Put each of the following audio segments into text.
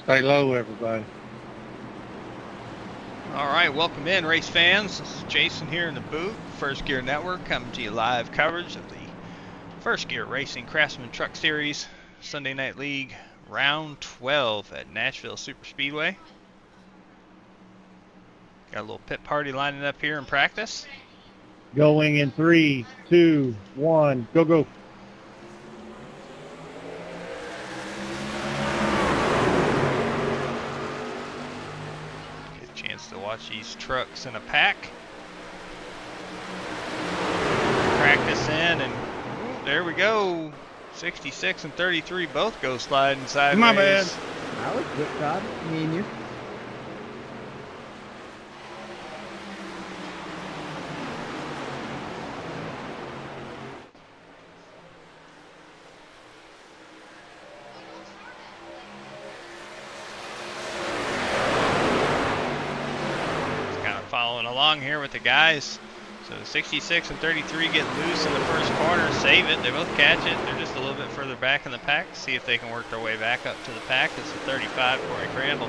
Stay low, everybody. All right, welcome in, race fans. This is Jason here in the booth, First Gear Network, coming to you live coverage of the First Gear Racing Craftsman Truck Series Sunday Night League Round 12 at Nashville Superspeedway. Got a little pit party lining up here in practice. Going in 3, 2, 1, go, go. Get a chance to watch these trucks in a pack. Practice in, and there we go. 66 and 33 both go sliding sideways. My bad. That was good, Todd. Me and you. Following along here with the guys. So 66 and 33 get loose in the first corner, save it. They both catch it. They're just a little bit further back in the pack. See if they can work their way back up to the pack. It's the 35, Corey Crandall.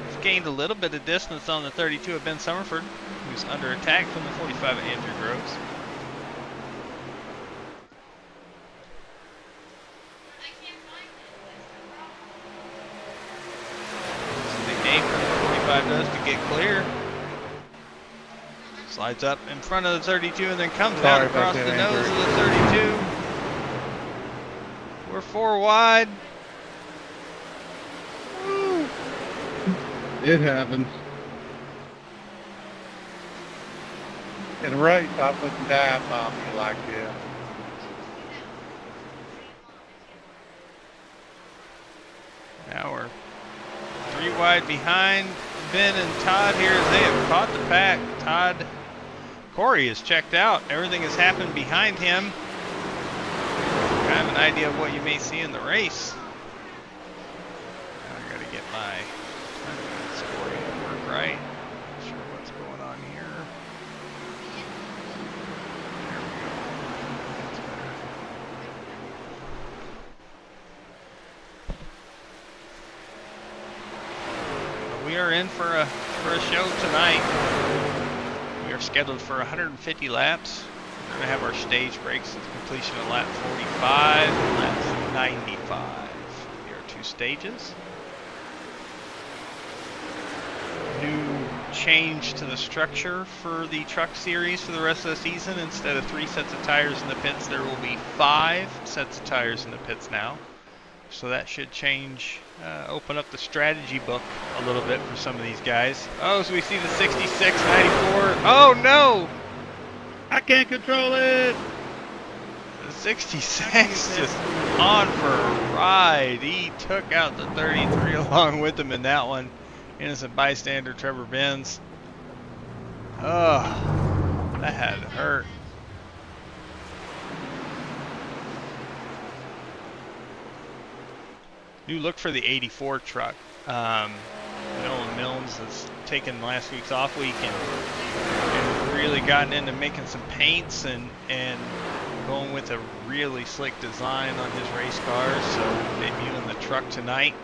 He's gained a little bit of distance on the 32 of Ben Summerford, who's under attack from the 45 of Andrew Groves. It's a big game for the 45 does to get clear. Slides up in front of the 32 and then comes out across the nose of the 32. We're 4 wide. Woo. It happens. In a race, I wouldn't dive bomb you like this. Now we're 3 wide behind Ben and Todd here as they have caught the pack. Corey is checked out. Everything has happened behind him. Kind of an idea of what you may see in the race. I gotta get my scoring to work right. Not sure what's going on here. There we go. That's better. We are in for a show tonight. We are scheduled for 150 laps. We're going to have our stage breaks at the completion of lap 45 and lap 95. There are 2 stages. New change to the structure for the truck series for the rest of the season. Instead of 3 sets of tires in the pits, there will be 5 sets of tires in the pits now. So that should change, open up the strategy book a little bit for some of these guys. Oh, so we see the 66, 94. Oh, no! I can't control it! The 66 just on for a ride. He took out the 33 along with him in that one. Innocent bystander Trevor Benz. Oh, that had to hurt. New look for the 84 truck. Nolan Milnes has taken last week's off week and really gotten into making some paints and going with a really slick design on his race cars. So debuting the truck tonight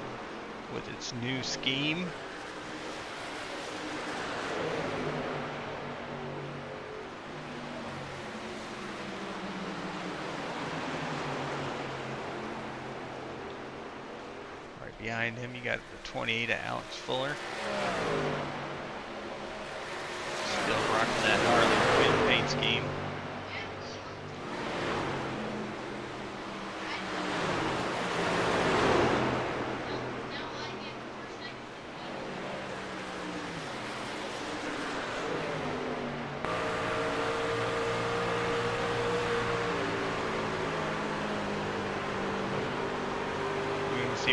with its new scheme. Behind him, you got the 28 of Alex Fuller. Still rocking that Harley Quinn paint scheme.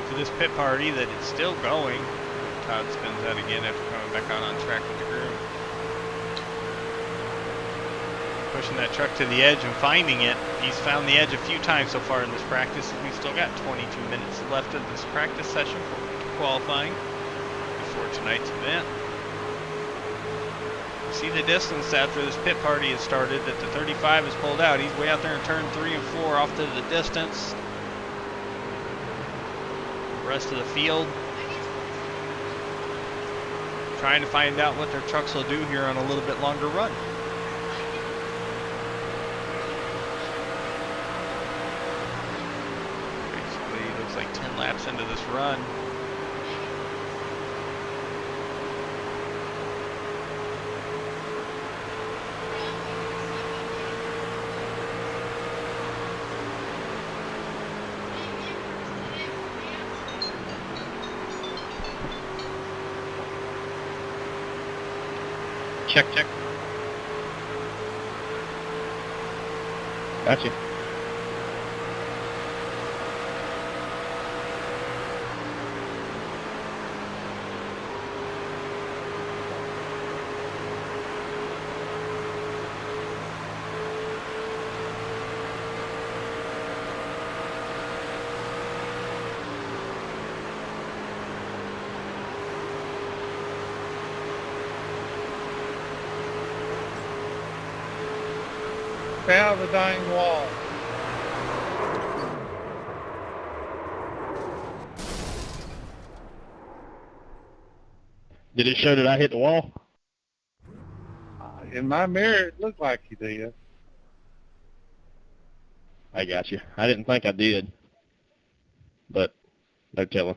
For this pit party that it's still going. Todd spins out again after coming back out on track with the groom. Pushing that truck to the edge and finding it. He's found the edge a few times so far in this practice. We've still got 22 minutes left of this practice session for qualifying before tonight's event. See the distance after this pit party has started that the 35 has pulled out. He's way out there in turn 3 and 4 off to the distance. The rest of the field trying to find out what their trucks will do here on a little bit longer run. Basically, it looks like 10 laps into this run. Check, check. Gotcha. Stay out of the dang wall. Did it show that I hit the wall? In my mirror, it looked like you did. I got you. I didn't think I did, but no telling.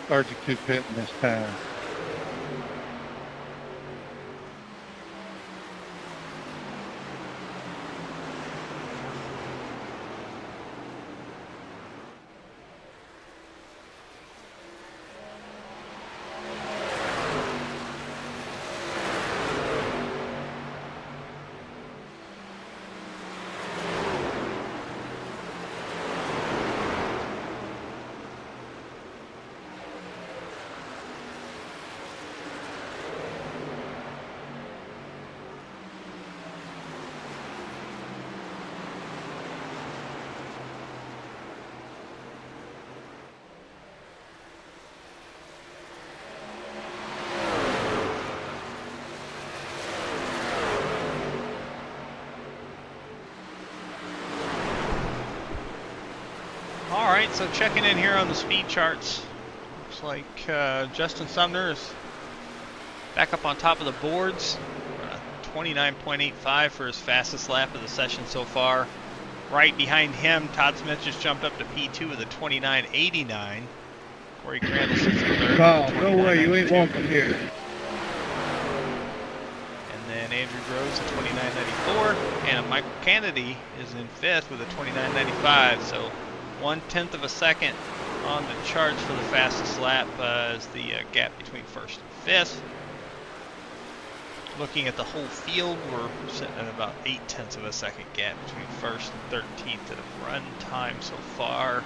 Allergic to pitting this time. Alright, so checking in here on the speed charts. Looks like Justin Sumner is back up on top of the boards. 29.85 for his fastest lap of the session so far. Right behind him, Todd Smith just jumped up to P2 with a 29.89. Corey Crandall sits in third. Kyle, no way, you ain't welcome here. And then Andrew Groves at 29.94, and Michael Kennedy is in fifth with a 29.95. So 1/10 of a second on the charts for the fastest lap as the gap between first and fifth. Looking at the whole field, we're sitting at about 0.8 of a second gap between first and 13th of run time so far.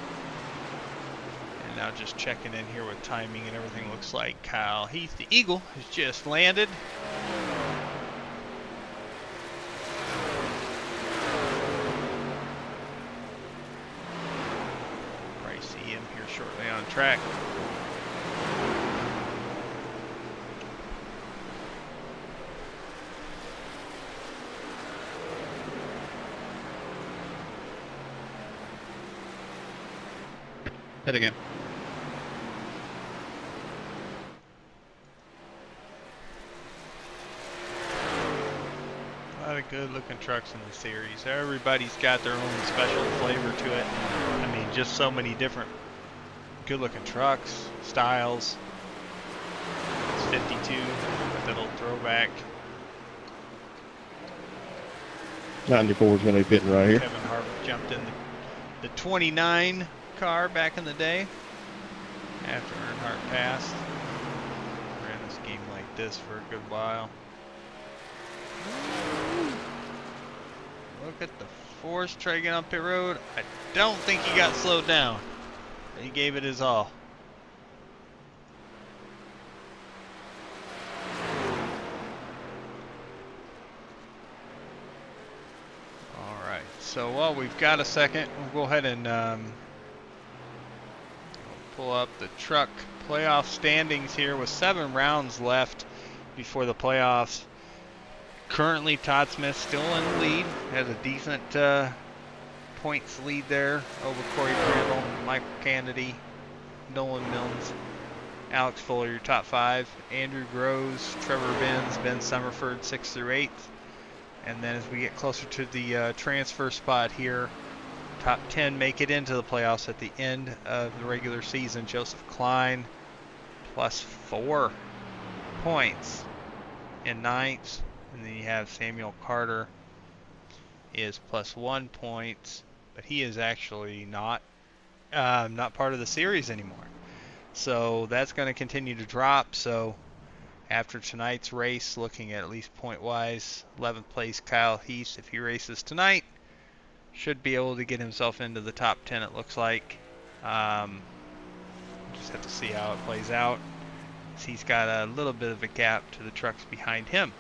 And now just checking in here with timing and everything. Looks like Kyle Heath, the Eagle, has just landed. Probably see him here shortly on track. Hit again. A lot of good looking trucks in the series. Everybody's got their own special flavor to it. I mean, just so many different good looking trucks, styles. It's 52 with that old throwback. 94 is going to be fitting right here. Kevin Harvick jumped in the 29 car back in the day after Earnhardt passed. Ran this game like this for a good while. Look at the force try to get on pit road. I don't think he got slowed down. He gave it his all. Alright, so while we've got a second, we'll go ahead and pull up the truck playoff standings here with 7 rounds left before the playoffs. Currently, Todd Smith still in the lead, has a decent points lead there over Corey Crandall, Michael Kennedy, Nolan Milnes, Alex Fuller, your top 5. Andrew Groves, Trevor Benz, Ben Summerford, 6th through 8th. And then as we get closer to the transfer spot here, top 10 make it into the playoffs at the end of the regular season. Joseph Klein, plus 4 points in 9th. And then you have Samuel Carter is plus 1 point, but he is actually not part of the series anymore. So that's going to continue to drop. So after tonight's race, looking at least point-wise, 11th place Kyle Heath, if he races tonight, should be able to get himself into the top 10, it looks like. Just have to see how it plays out. He's got a little bit of a gap to the trucks behind him.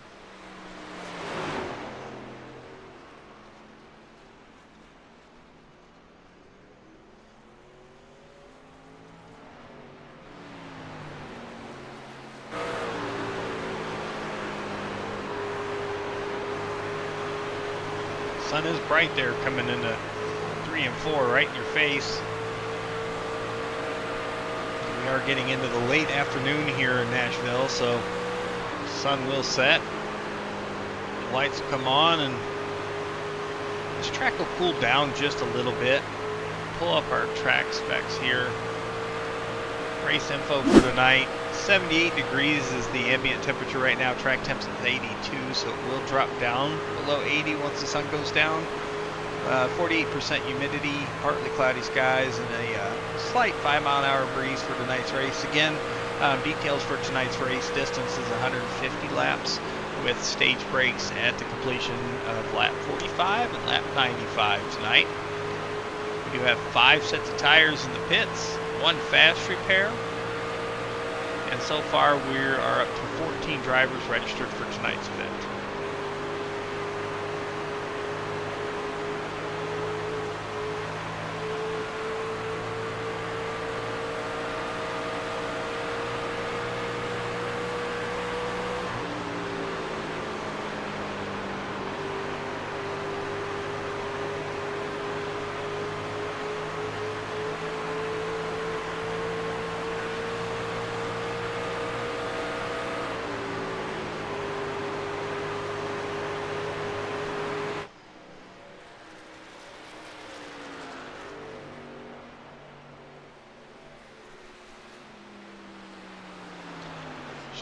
Sun is bright there coming into 3 and 4 right in your face. We are getting into the late afternoon here in Nashville, so the sun will set. The lights will come on and this track will cool down just a little bit. Pull up our track specs here. Race info for tonight. 78 degrees is the ambient temperature right now. Track temps is 82, so it will drop down below 80 once the sun goes down. 48% humidity, partly cloudy skies, and a slight 5-mile-an-hour breeze for tonight's race. Again, details for tonight's race. Distance is 150 laps with stage breaks at the completion of lap 45 and lap 95 tonight. We do have 5 sets of tires in the pits, 1 fast repair. And so far, we are up to 14 drivers registered for tonight's event.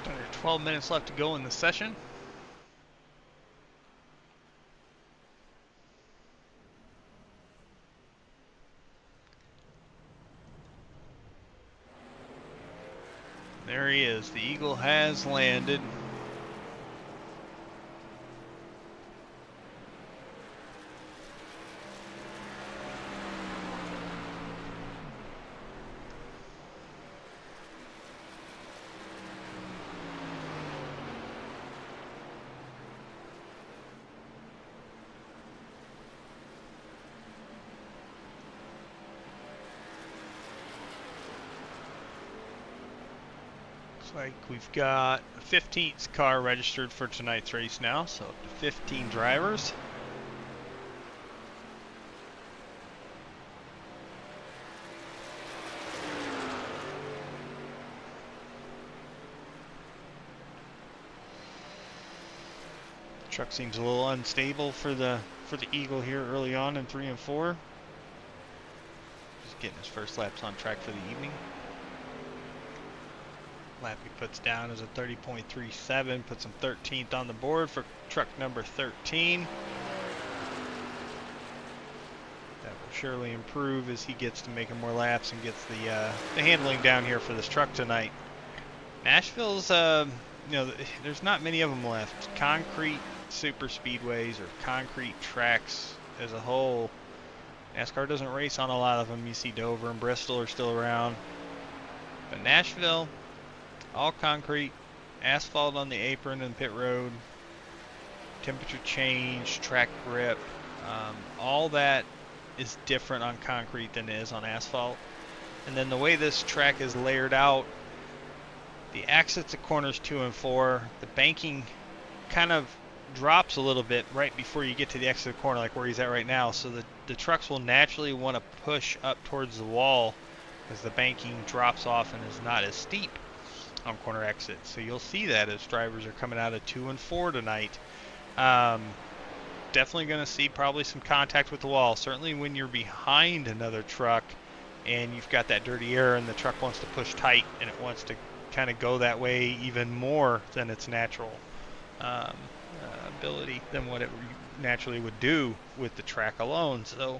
Just under 12 minutes left to go in the session. There he is. The Eagle has landed. Like we've got a 15th car registered for tonight's race now, so up to 15 drivers. The truck seems a little unstable for the Eagle here early on in 3 and 4. Just getting his first laps on track for the evening. Lap he puts down is a 30.37, puts him 13th on the board for truck number 13. That will surely improve as he gets to making more laps and gets the handling down here for this truck tonight. Nashville's, there's not many of them left. Concrete super speedways or concrete tracks as a whole. NASCAR doesn't race on a lot of them. You see Dover and Bristol are still around, but Nashville, all concrete, asphalt on the apron and pit road, temperature change, track grip, all that is different on concrete than it is on asphalt. And then the way this track is layered out, the exits at corners 2 and 4, the banking kind of drops a little bit right before you get to the exit of the corner, like where he's at right now. So the trucks will naturally want to push up towards the wall as the banking drops off and is not as steep on corner exits. So you'll see that as drivers are coming out of 2 and 4 tonight. Definitely going to see probably some contact with the wall. Certainly when you're behind another truck and you've got that dirty air and the truck wants to push tight and it wants to kind of go that way even more than its natural ability than what it naturally would do with the track alone. So,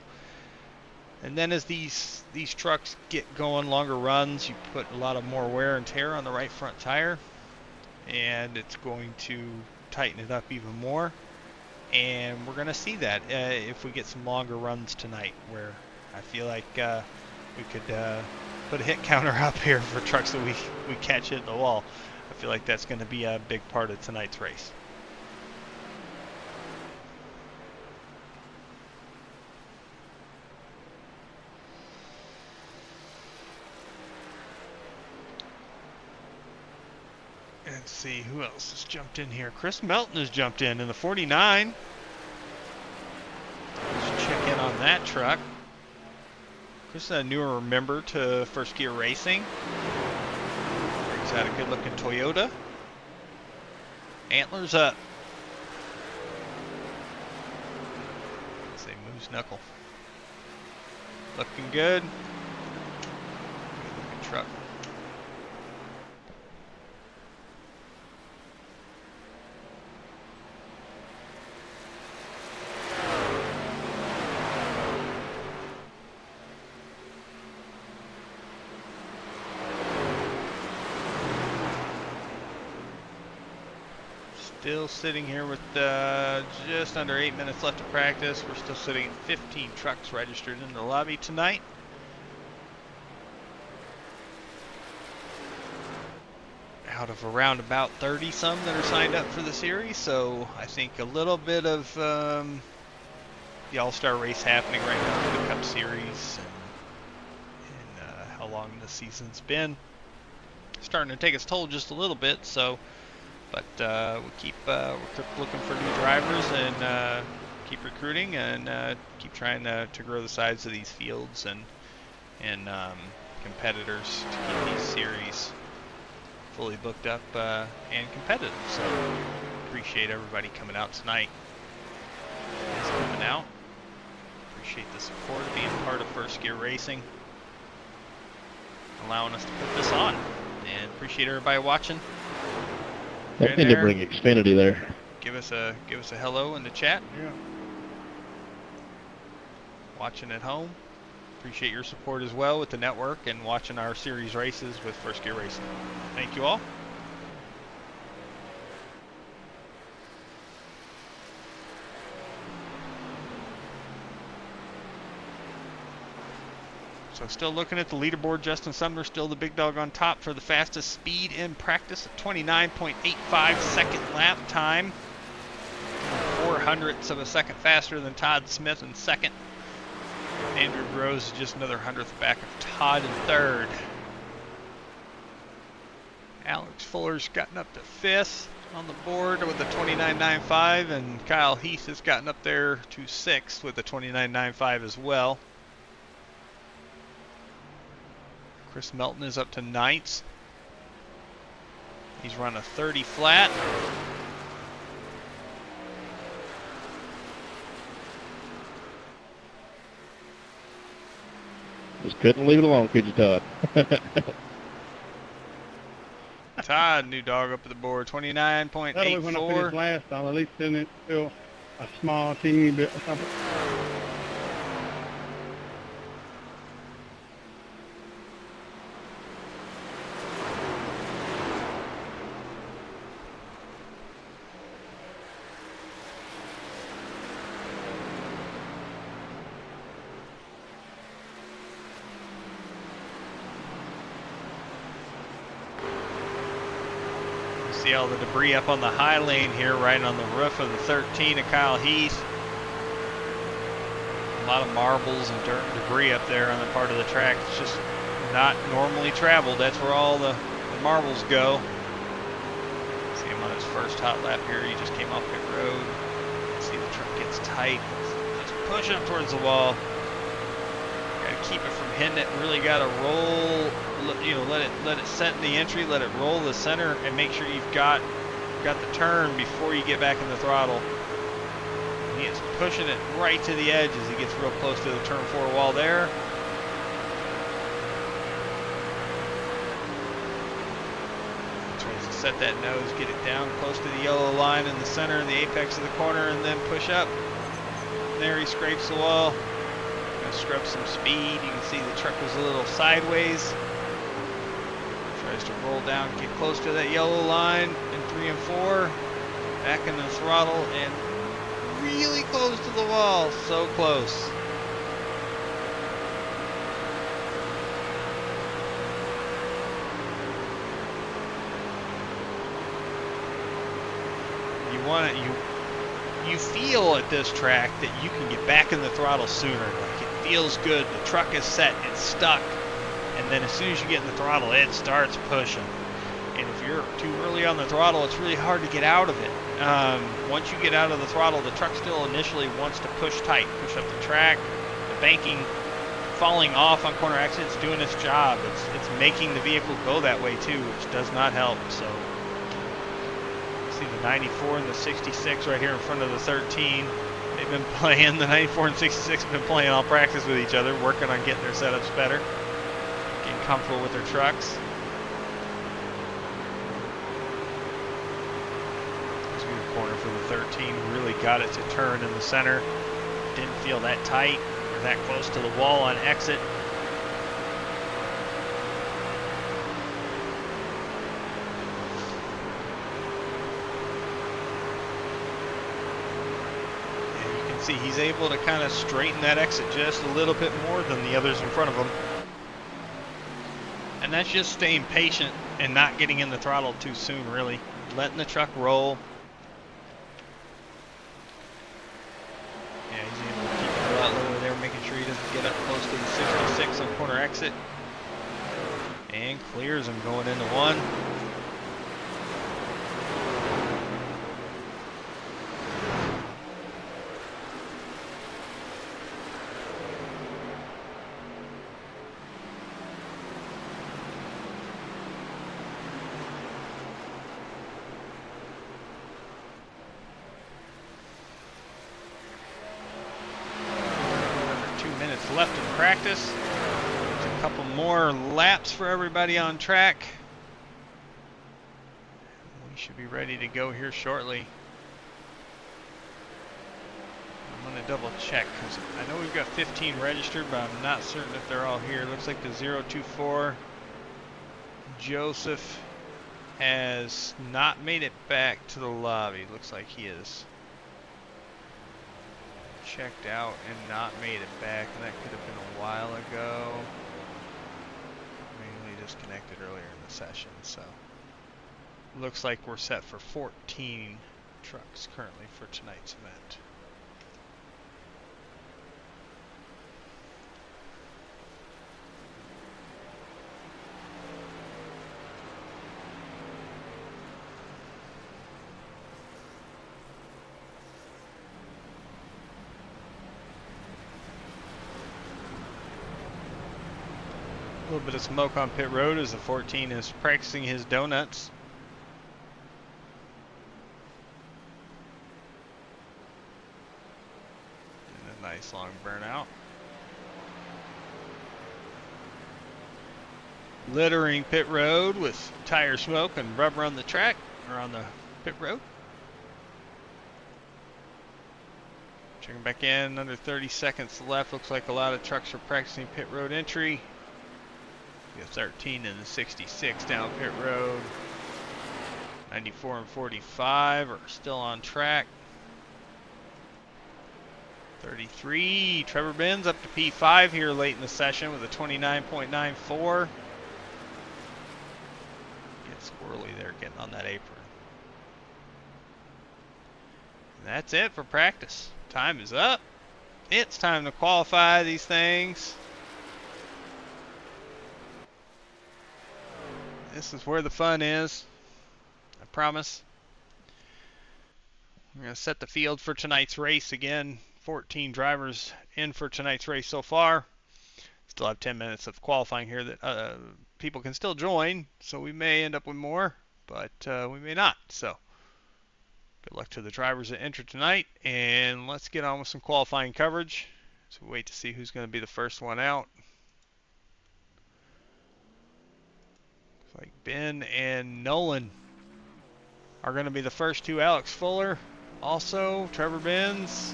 and then as these trucks get going longer runs, you put a lot of more wear and tear on the right front tire, and it's going to tighten it up even more. And we're going to see that if we get some longer runs tonight, where I feel like we could put a hit counter up here for trucks that we catch hitting the wall. I feel like that's going to be a big part of tonight's race. Let's see who else has jumped in here. Chris Melton has jumped in the 49. Let's check in on that truck. Chris is a newer member to First Gear Racing. Brings out a good-looking Toyota. Antlers up. Let's say moose knuckle. Looking good. Good-looking truck. Still sitting here with just under 8 minutes left to practice. We're still sitting at 15 trucks registered in the lobby tonight. Out of around about 30 some that are signed up for the series, so I think a little bit of the All-Star race happening right now for the Cup Series and how long the season's been. Starting to take its toll just a little bit, so. But we'll keep looking for new drivers and keep recruiting and keep trying to grow the size of these fields and competitors to keep these series fully booked up and competitive. So appreciate everybody coming out tonight. It's coming out. Appreciate the support of being part of First Gear Racing, allowing us to put this on, and appreciate everybody watching. They You're in need to there. bring Xfinity there. Give us a hello in the chat. Yeah. Watching at home. Appreciate your support as well with the network and watching our series races with First Gear Racing. Thank you all. So still looking at the leaderboard, Justin Sumner still the big dog on top for the fastest speed in practice at 29.85 second lap time. 0.04 of a second faster than Todd Smith in second. Andrew Rose is just another 100th back of Todd in third. Alex Fuller's gotten up to fifth on the board with a 29.95, and Kyle Heath has gotten up there to sixth with a 29.95 as well. Chris Melton is up to ninth. He's run a 30 flat. Just couldn't leave it alone, could you, Todd? Todd, new dog up at the board, That'll be when I finish 29.84. last. I'll at least send it to a small, teeny bit or something. See all the debris up on the high lane here, right on the roof of the 13 of Kyle Heath. A lot of marbles and dirt and debris up there on the part of the track. It's just not normally traveled. That's where all the marbles go. See him on his first hot lap here. He just came off pit road. See the truck gets tight. Let's push up towards the wall. Got to keep it from hitting it. Really got to roll. You know, let it set in the entry, let it roll the center, and make sure you've got the turn before you get back in the throttle. He is pushing it right to the edge as he gets real close to the turn 4 wall there. Tries to set that nose, get it down close to the yellow line in the center and the apex of the corner, and then push up. There he scrapes the wall. Gonna scrub some speed. You can see the truck was a little sideways. Tries to roll down, get close to that yellow line in 3 and 4. Back in the throttle and really close to the wall. So close. You feel at this track that you can get back in the throttle sooner. Like it feels good. The truck is set. It's stuck. And then as soon as you get in the throttle, it starts pushing. And if you're too early on the throttle, it's really hard to get out of it. Once you get out of the throttle, the truck still initially wants to push tight, push up the track. The banking falling off on corner exits, doing its job. It's making the vehicle go that way too, which does not help. So see the 94 and the 66 right here in front of the 13. They've been playing, the 94 and 66 have been playing all practice with each other, working on getting their setups better, getting comfortable with their trucks. This good corner for the 13, really got it to turn in the center. Didn't feel that tight or that close to the wall on exit. See, he's able to kind of straighten that exit just a little bit more than the others in front of him. And that's just staying patient and not getting in the throttle too soon, really. Letting the truck roll. Yeah, he's able to keep it a lot lower there, making sure he doesn't get up close to the 66 on corner exit. And clears him going into 1. Left in practice. There's a couple more laps for everybody on track. We should be ready to go here shortly. I'm going to double check because I know we've got 15 registered, but I'm not certain if they're all here. Looks like the 024 Joseph has not made it back to the lobby. Looks like he is checked out and not made it back, and that could have been a while ago. Mainly disconnected earlier in the session, so looks like we're set for 14 trucks currently for tonight's event. A little bit of smoke on pit road as the 14 is practicing his donuts. And a nice long burnout. Littering pit road with tire smoke and rubber on the track, or on the pit road. Checking back in, under 30 seconds left. Looks like a lot of trucks are practicing pit road entry. We got 13 and the 66 down pit road. 94 and 45 are still on track. 33, Trevor Benz up to P5 here late in the session with a 29.94. Get squirrely there getting on that apron. And that's it for practice. Time is up. It's time to qualify these things. This is where the fun is, I promise. We're going to set the field for tonight's race again. 14 drivers in for tonight's race so far. Still have 10 minutes of qualifying here that people can still join, so we may end up with more, but we may not. So good luck to the drivers that enter tonight, and let's get on with some qualifying coverage. So we wait to see who's going to be the first one out. Like Ben and Nolan are going to be the first two. Alex Fuller also, Trevor Benz.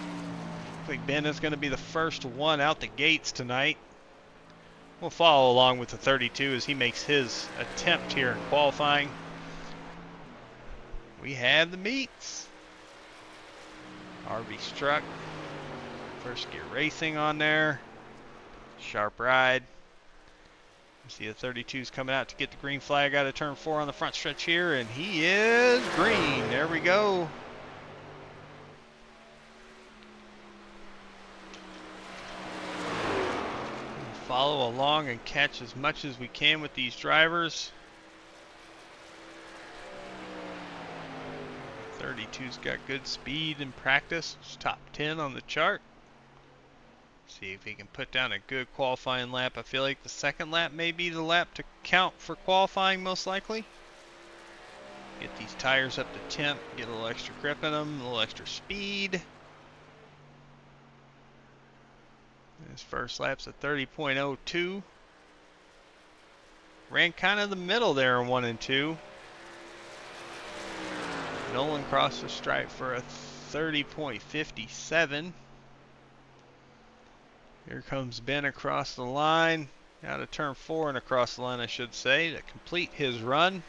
Looks like Ben is going to be the first one out the gates tonight. We'll follow along with the 32 as he makes his attempt here in qualifying. We have the meets. RV Struck, First Gear Racing on there. Sharp Ride. See the 32's coming out to get the green flag out of turn 4 on the front stretch here, and he is green. There we go. We'll follow along and catch as much as we can with these drivers. 32's got good speed in practice. It's top 10 on the chart. See if he can put down a good qualifying lap. I feel like the second lap may be the lap to count for qualifying most likely. Get these tires up to temp, get a little extra grip in them, a little extra speed. His first lap's a 30.02. Ran kind of the middle there in 1 and 2. Nolan crossed the stripe for a 30.57. Here comes Ben across the line, out of turn 4 and across the line I should say, to complete his run.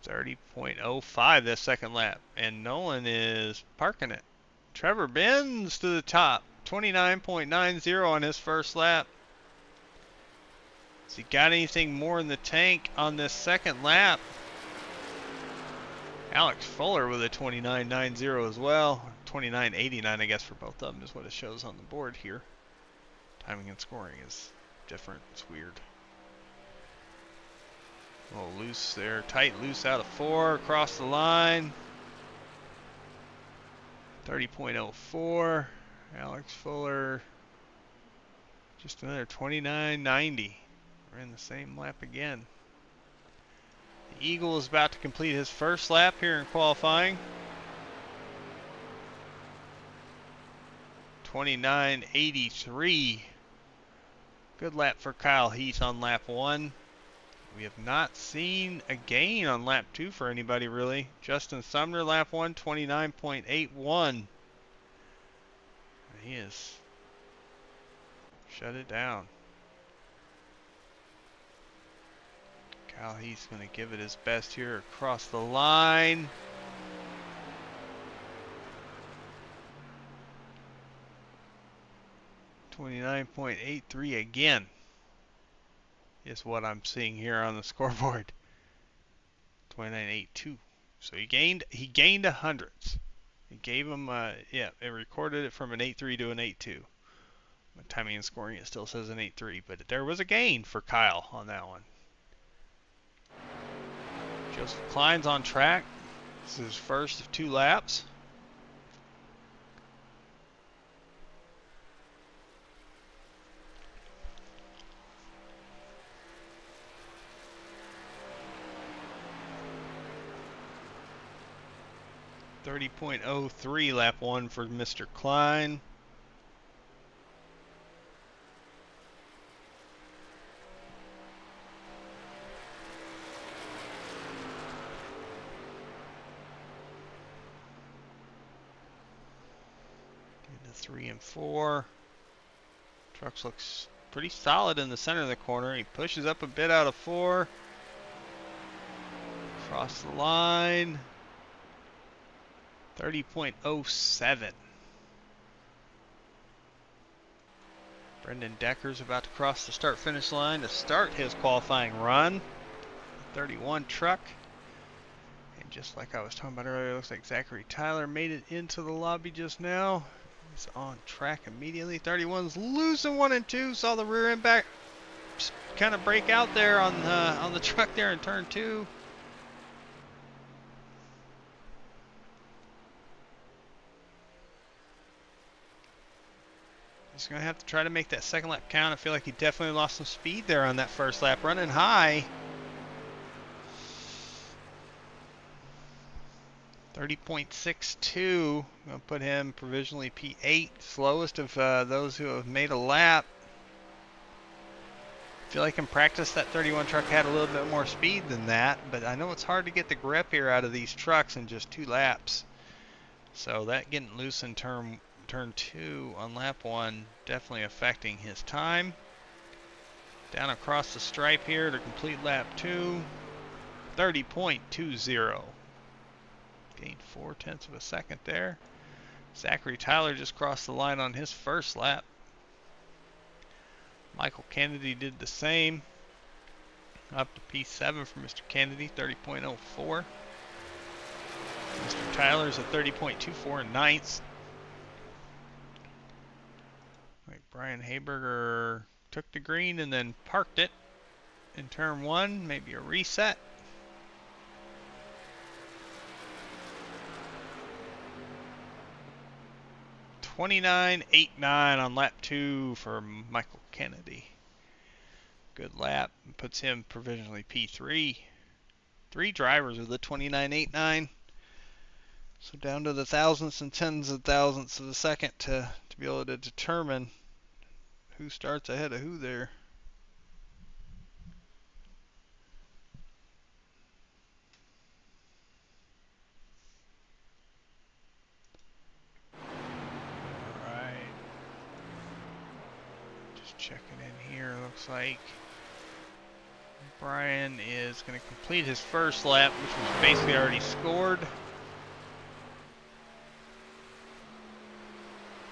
.05 this second lap, and Nolan is parking it. Trevor Benz to the top, 29.90 on his first lap. Has he got anything more in the tank on this second lap? Alex Fuller with a 29.90 as well. 29.89 I guess for both of them is what it shows on the board here. Timing and scoring is different. It's weird. A little loose there. Tight loose out of 4. Across the line. 30.04. Alex Fuller. Just another 29.90. We're in the same lap again. The Eagle is about to complete his first lap here in qualifying. 29.83. Good lap for Kyle Heath on lap 1. We have not seen a gain on lap 2 for anybody really. Justin Sumner lap 1, 29.81. He is shut it down. Kyle Heath's going to give it his best here across the line. .83 again is what I'm seeing here on the scoreboard. 29.82. So he gained a hundredths. It gave him it recorded it from an 8.3 to an 8.2. But timing and scoring it still says an 8.3, but there was a gain for Kyle on that one. Joseph Klein's on track. This is his first of 2 laps. .03 lap 1 for Mr. Klein. Into 3 and 4. Trucks looks pretty solid in the center of the corner. He pushes up a bit out of 4. Across the line. 30.07. Brendan Decker's about to cross the start-finish line to start his qualifying run. 31 truck. And just like I was talking about earlier, it looks like Zachary Tyler made it into the lobby just now. He's on track immediately. 31's losing 1 and 2. Saw the rear end back kind of break out there on the truck there in turn 2. He's going to have to try to make that second lap count. I feel like he definitely lost some speed there on that first lap, running high. 30.62. I'm going to put him provisionally P8, slowest of those who have made a lap. I feel like in practice that 31 truck had a little bit more speed than that, but I know it's hard to get the grip here out of these trucks in just 2 laps. So that getting loose in turn 2 on lap 1 definitely affecting his time. Down across the stripe here to complete lap 2, 30.20. Gained 0.4 of a second there. Zachary Tyler just crossed the line on his first lap. Michael Kennedy did the same. Up to P7 for Mr. Kennedy, 30.04. Mr. Tyler's at 30.24 in ninth. Brian Haberger took the green and then parked it in turn 1, maybe a reset. .29.89 on lap 2 for Michael Kennedy. Good lap, puts him provisionally P3. 3 drivers with a 29.89. So down to the thousandths and tens of thousandths of a second to be able to determine who starts ahead of who there. Alright. Just checking in here. Looks like Brian is going to complete his first lap, which was basically already scored.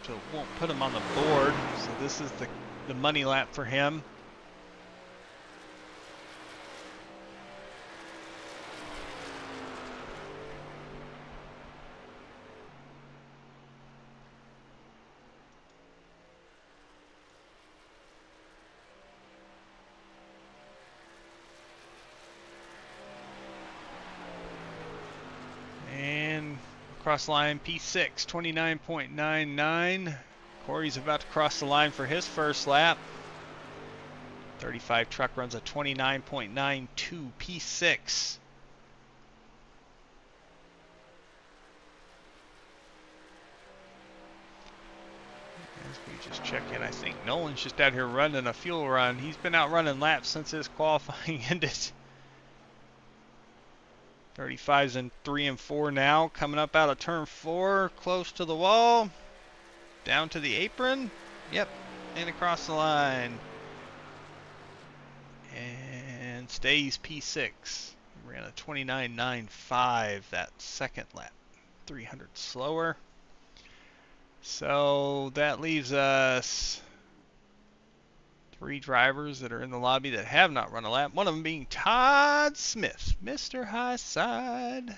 So it won't put him on the board. So this is the money lap for him. And cross line P6, 29.99. Corey's about to cross the line for his first lap. 35 truck runs a 29.92 P6. As we just check in. I think Nolan's just out here running a fuel run. He's been out running laps since his qualifying ended. 35's in 3 and 4 now. Coming up out of turn 4, close to the wall. Down to the apron. Yep, and across the line. And stays P6. Ran a 29.95 that second lap. 300 slower. So that leaves us 3 drivers that are in the lobby that have not run a lap. One of them being Todd Smith, Mr. High Side.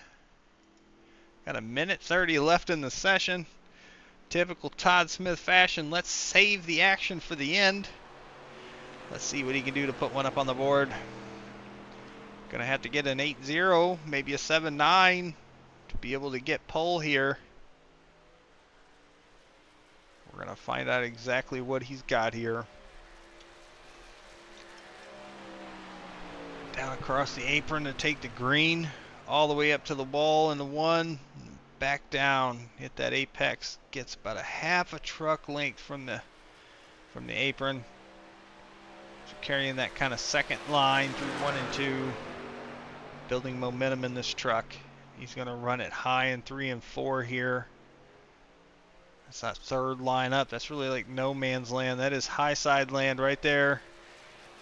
Got a minute 30 left in the session. Typical Todd Smith fashion. Let's save the action for the end. Let's see what he can do to put one up on the board. Gonna have to get an 8-0, maybe a 7-9 to be able to get pole here. We're gonna find out exactly what he's got here. Down across the apron to take the green, all the way up to the wall in the 1, back down, hit that apex, gets about a half a truck length from the apron. So carrying that kind of second line through 1 and 2, building momentum in this truck. He's gonna run it high in 3 and 4 here. That's that third line up. That's really like no man's land. That is high side land right there.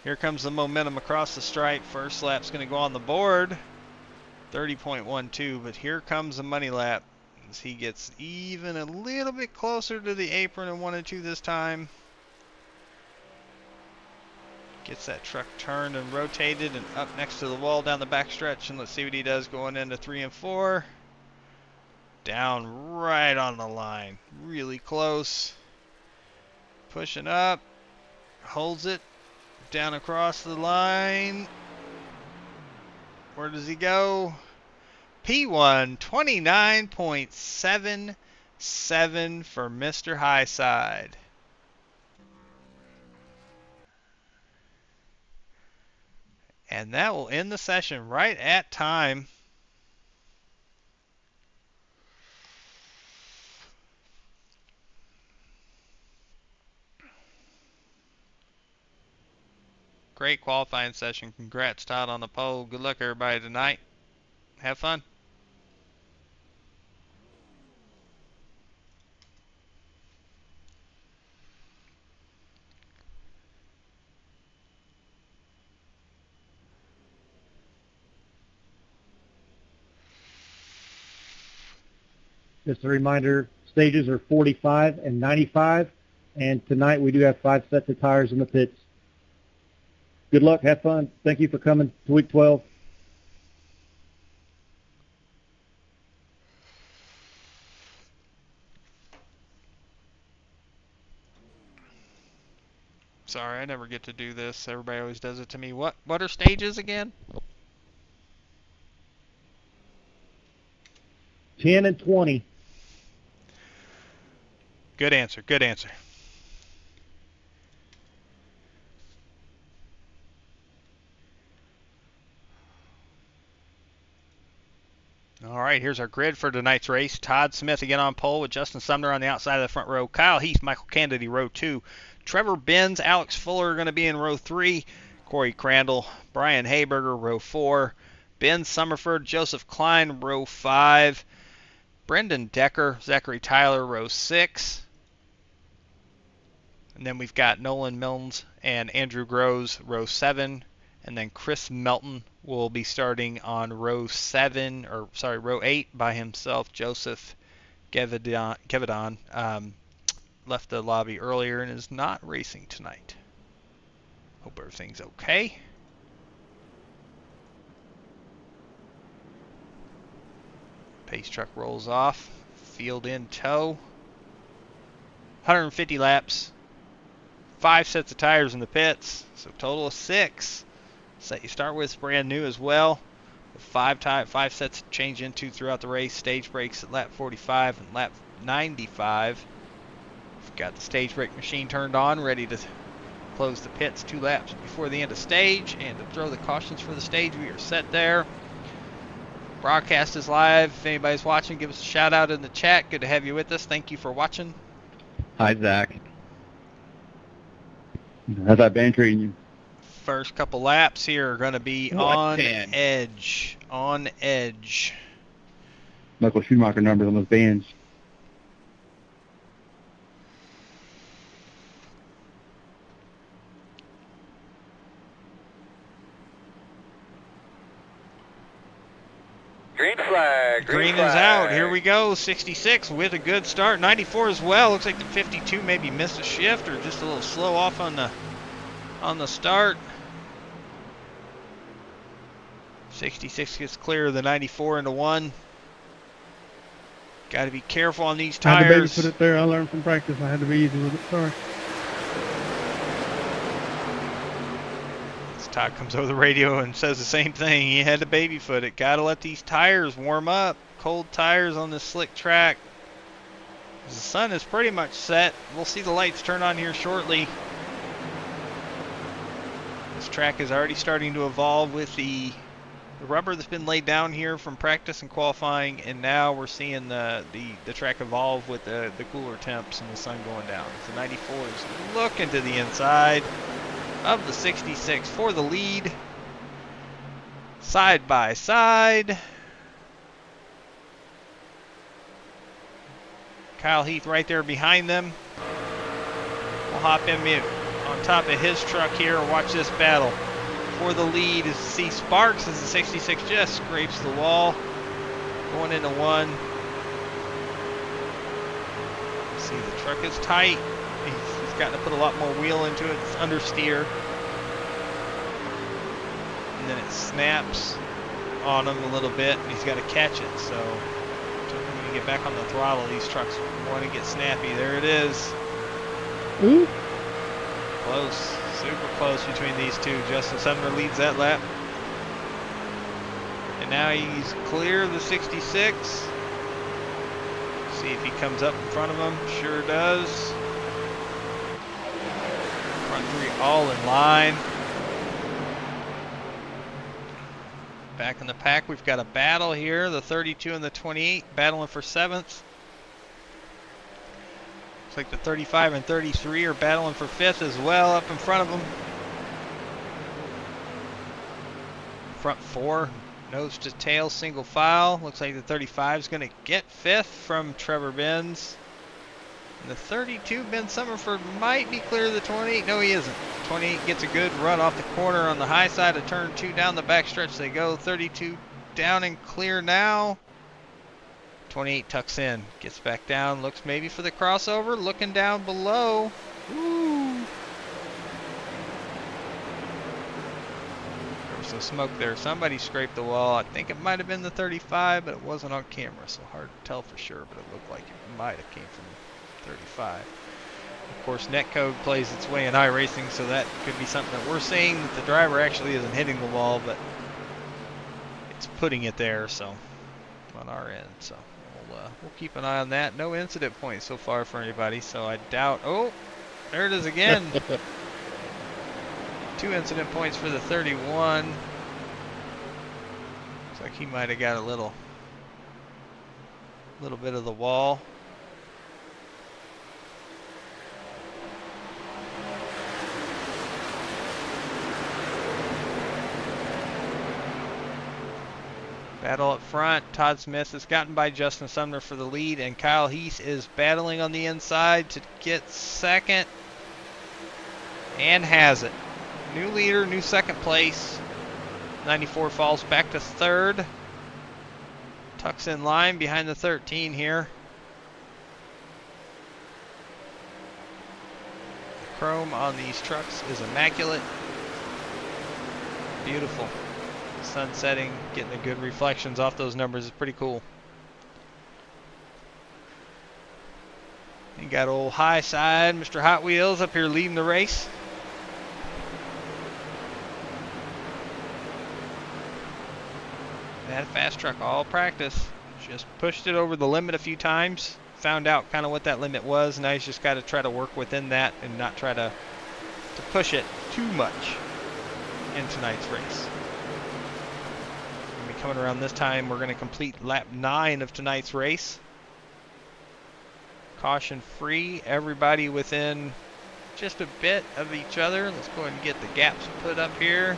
Here comes the momentum across the stripe. First lap's going to go on the board. 30.12, but here comes the money lap as he gets even a little bit closer to the apron in 1 and 2 this time. Gets that truck turned and rotated and up next to the wall down the back stretch, and let's see what he does going into 3 and 4. Down right on the line, really close. Pushing up, holds it, down across the line. Where does he go? P1, 29.77 for Mr. Highside. And that will end the session right at time. Great qualifying session. Congrats, Todd, on the pole. Good luck, everybody, tonight. Have fun. Just a reminder, stages are 45 and 95, and tonight we do have 5 sets of tires in the pits. Good luck, have fun. Thank you for coming to week 12. Sorry, I never get to do this. Everybody always does it to me. What are stages again? 10 and 20. Good answer. Good answer. All right, here's our grid for tonight's race. Todd Smith again on pole with Justin Sumner on the outside of the front row. Kyle Heath, Michael Kennedy, row 2. Trevor Benz, Alex Fuller are going to be in row 3. Corey Crandall, Brian Hayberger, row 4. Ben Summerford, Joseph Klein, row 5. Brendan Decker, Zachary Tyler, row 6. And then we've got Nolan Milnes and Andrew Groves, row 7. And then Chris Melton will be starting on row 8 by himself. Joseph Gevedon left the lobby earlier and is not racing tonight. Hope everything's okay. Pace truck rolls off. Field in tow. 150 laps. 5 sets of tires in the pits. So total of 6. Set you start with is brand new as well. 5 sets to change into throughout the race. Stage brakes at lap 45 and lap 95. We've got the stage brake machine turned on, ready to close the pits 2 laps before the end of stage. And to throw the cautions for the stage, we are set there. Broadcast is live. If anybody's watching, give us a shout out in the chat. Good to have you with us. Thank you for watching. Hi, Zach. How's that band treating you? First couple laps here are going to be What on 10? edge. On edge. Michael Schumacher numbers on those bands. Green flag. Green is out. Here we go. 66 with a good start. 94 as well. Looks like the 52 maybe missed a shift or just a little slow off on the start. 66 gets clear of the 94 into 1. Got to be careful on these I had to tires. babysit it there. I learned from practice. I had to be easy with it. Sorry. Todd comes over the radio and says the same thing. He had to babyfoot it. Got to let these tires warm up. Cold tires on this slick track. The sun is pretty much set. We'll see the lights turn on here shortly. This track is already starting to evolve with the rubber that's been laid down here from practice and qualifying, and now we're seeing the track evolve with the cooler temps and the sun going down. So 94 is looking to the inside of the 66 for the lead. Side by side. Kyle Heath right there behind them. We'll hop in on top of his truck here and watch this battle. For the lead is C. Sparks as the 66 just scrapes the wall. Going into 1. See, the truck is tight. He's gotten to put a lot more wheel into it. It's understeer. And then it snaps on him a little bit, and he's got to catch it. So, when you get back on the throttle, these trucks want to get snappy. There it is. Ooh. Close. Super close between these two. Justin Sumner leads that lap. And now he's clear of the 66. See if he comes up in front of him. Sure does. Front 3 all in line. Back in the pack, we've got a battle here. The 32 and the 28 battling for 7th. Looks like the 35 and 33 are battling for 5th as well up in front of them. Front 4, nose to tail, single file. Looks like the 35 is going to get 5th from Trevor Benz. And the 32, Ben Summerford, might be clear of the 28. No, he isn't. 28 gets a good run off the corner on the high side of turn 2. Down the back stretch they go. 32 down and clear now. 28 tucks in, gets back down, looks maybe for the crossover, looking down below. Ooh. There was some smoke there. Somebody scraped the wall. I think it might have been the 35, but it wasn't on camera, so hard to tell for sure, but it looked like it might have came from 35. Of course, netcode plays its way in iRacing, so that could be something that we're seeing, that the driver actually isn't hitting the wall, but it's putting it there, so on our end, so we'll keep an eye on that. No incident points so far for anybody, so I doubt. Oh, there it is again. 2 incident points for the 31. Looks like he might have got a little bit of the wall. Battle up front. Todd Smith has gotten by Justin Sumner for the lead, and Kyle Heath is battling on the inside to get 2nd, and has it. New leader, new 2nd place. 94 falls back to 3rd. Tucks in line behind the 13 here. The chrome on these trucks is immaculate. Beautiful. Sun setting, getting the good reflections off those numbers is pretty cool. You got old high side, Mr. Hot Wheels up here leading the race. That fast truck all practice. Just pushed it over the limit a few times. Found out kind of what that limit was. Now he's just got to try to work within that and not try to push it too much in tonight's race. Coming around this time, we're going to complete lap 9 of tonight's race. Caution free, everybody within just a bit of each other. Let's go ahead and get the gaps put up here.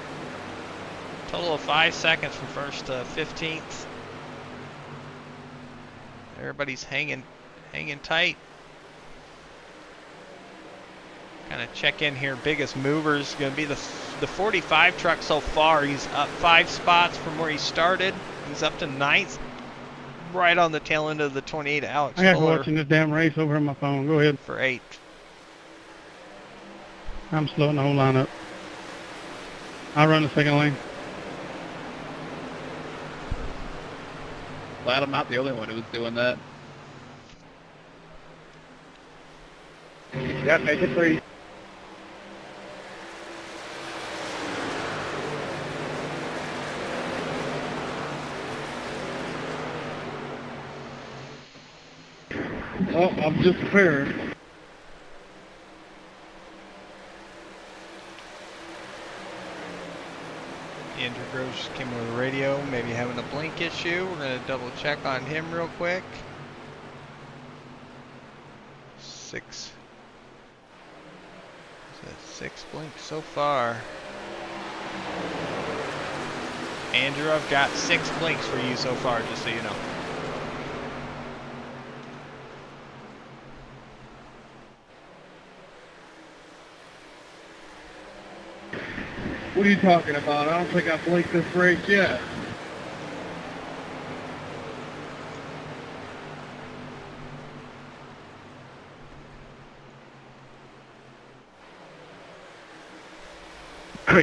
Total of 5 seconds from first to 15th. Everybody's hanging tight. Kind of check in here. Biggest mover is going to be the 45 truck so far. He's up 5 spots from where he started. He's up to 9th, right on the tail end of the 28 Alex I got Fuller watching this damn race over on my phone. Go ahead. for 8th. I'm slowing the whole line up. I'll run the second lane. Glad I'm not the only one who was doing that. Yeah, make it 3. Oh, I'm just prepared. Andrew Groves just came over the radio, maybe having a blink issue. We're going to double check on him real quick. 6. 6 blinks so far. Andrew, I've got 6 blinks for you so far, just so you know. What are you talking about? I don't think I blinked this race yet.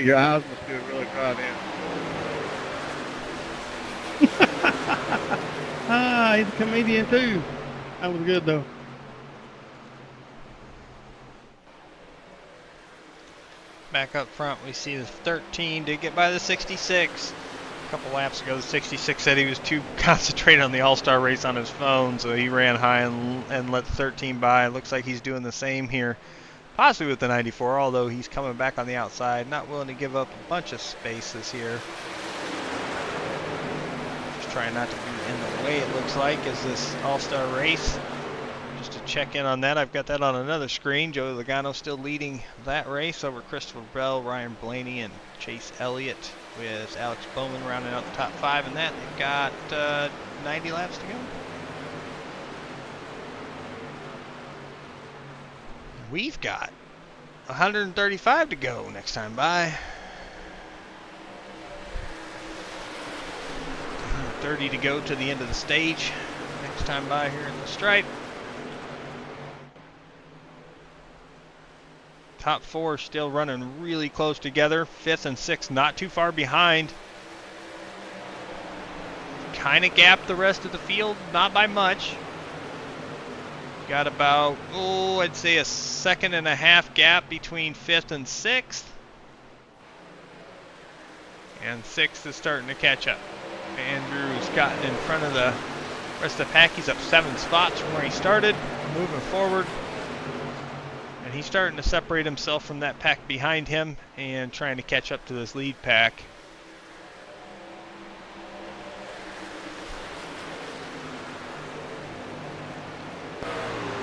Your eyes must be really dried in. Ah, he's a comedian too. That was good though. Back up front, we see the 13 did get by the 66. A couple laps ago, the 66 said he was too concentrated on the All-Star race on his phone, so he ran high and let the 13 by. Looks like he's doing the same here, possibly with the 94, although he's coming back on the outside, not willing to give up a bunch of spaces here. Just trying not to be in the way, it looks like, as this All-Star race. Just to check in on that, I've got that on another screen. Joey Logano still leading that race over Christopher Bell, Ryan Blaney, and Chase Elliott, with Alex Bowman rounding out the top 5 in that. They've got 90 laps to go. We've got 135 to go next time by. 30 to go to the end of the stage. Next time by here in the stripe. Top 4 still running really close together. 5th and 6th not too far behind. Kind of gapped the rest of the field, not by much. Got about, I'd say a 1.5-second gap between 5th and 6th. And 6th is starting to catch up. Andrew's gotten in front of the rest of the pack. He's up 7 spots from where he started, moving forward. And he's starting to separate himself from that pack behind him and trying to catch up to this lead pack.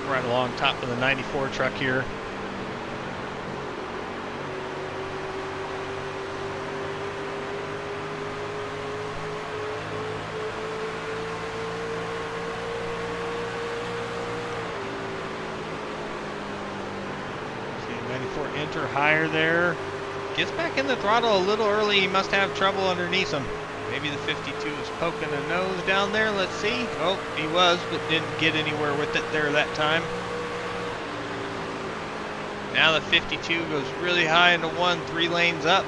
Right along top of the 94 truck here. Enter higher there. Gets back in the throttle a little early. He must have trouble underneath him. Maybe the 52 is poking a nose down there. Let's see. Oh, he was, but didn't get anywhere with it there that time. Now the 52 goes really high into 1, 3 lanes up.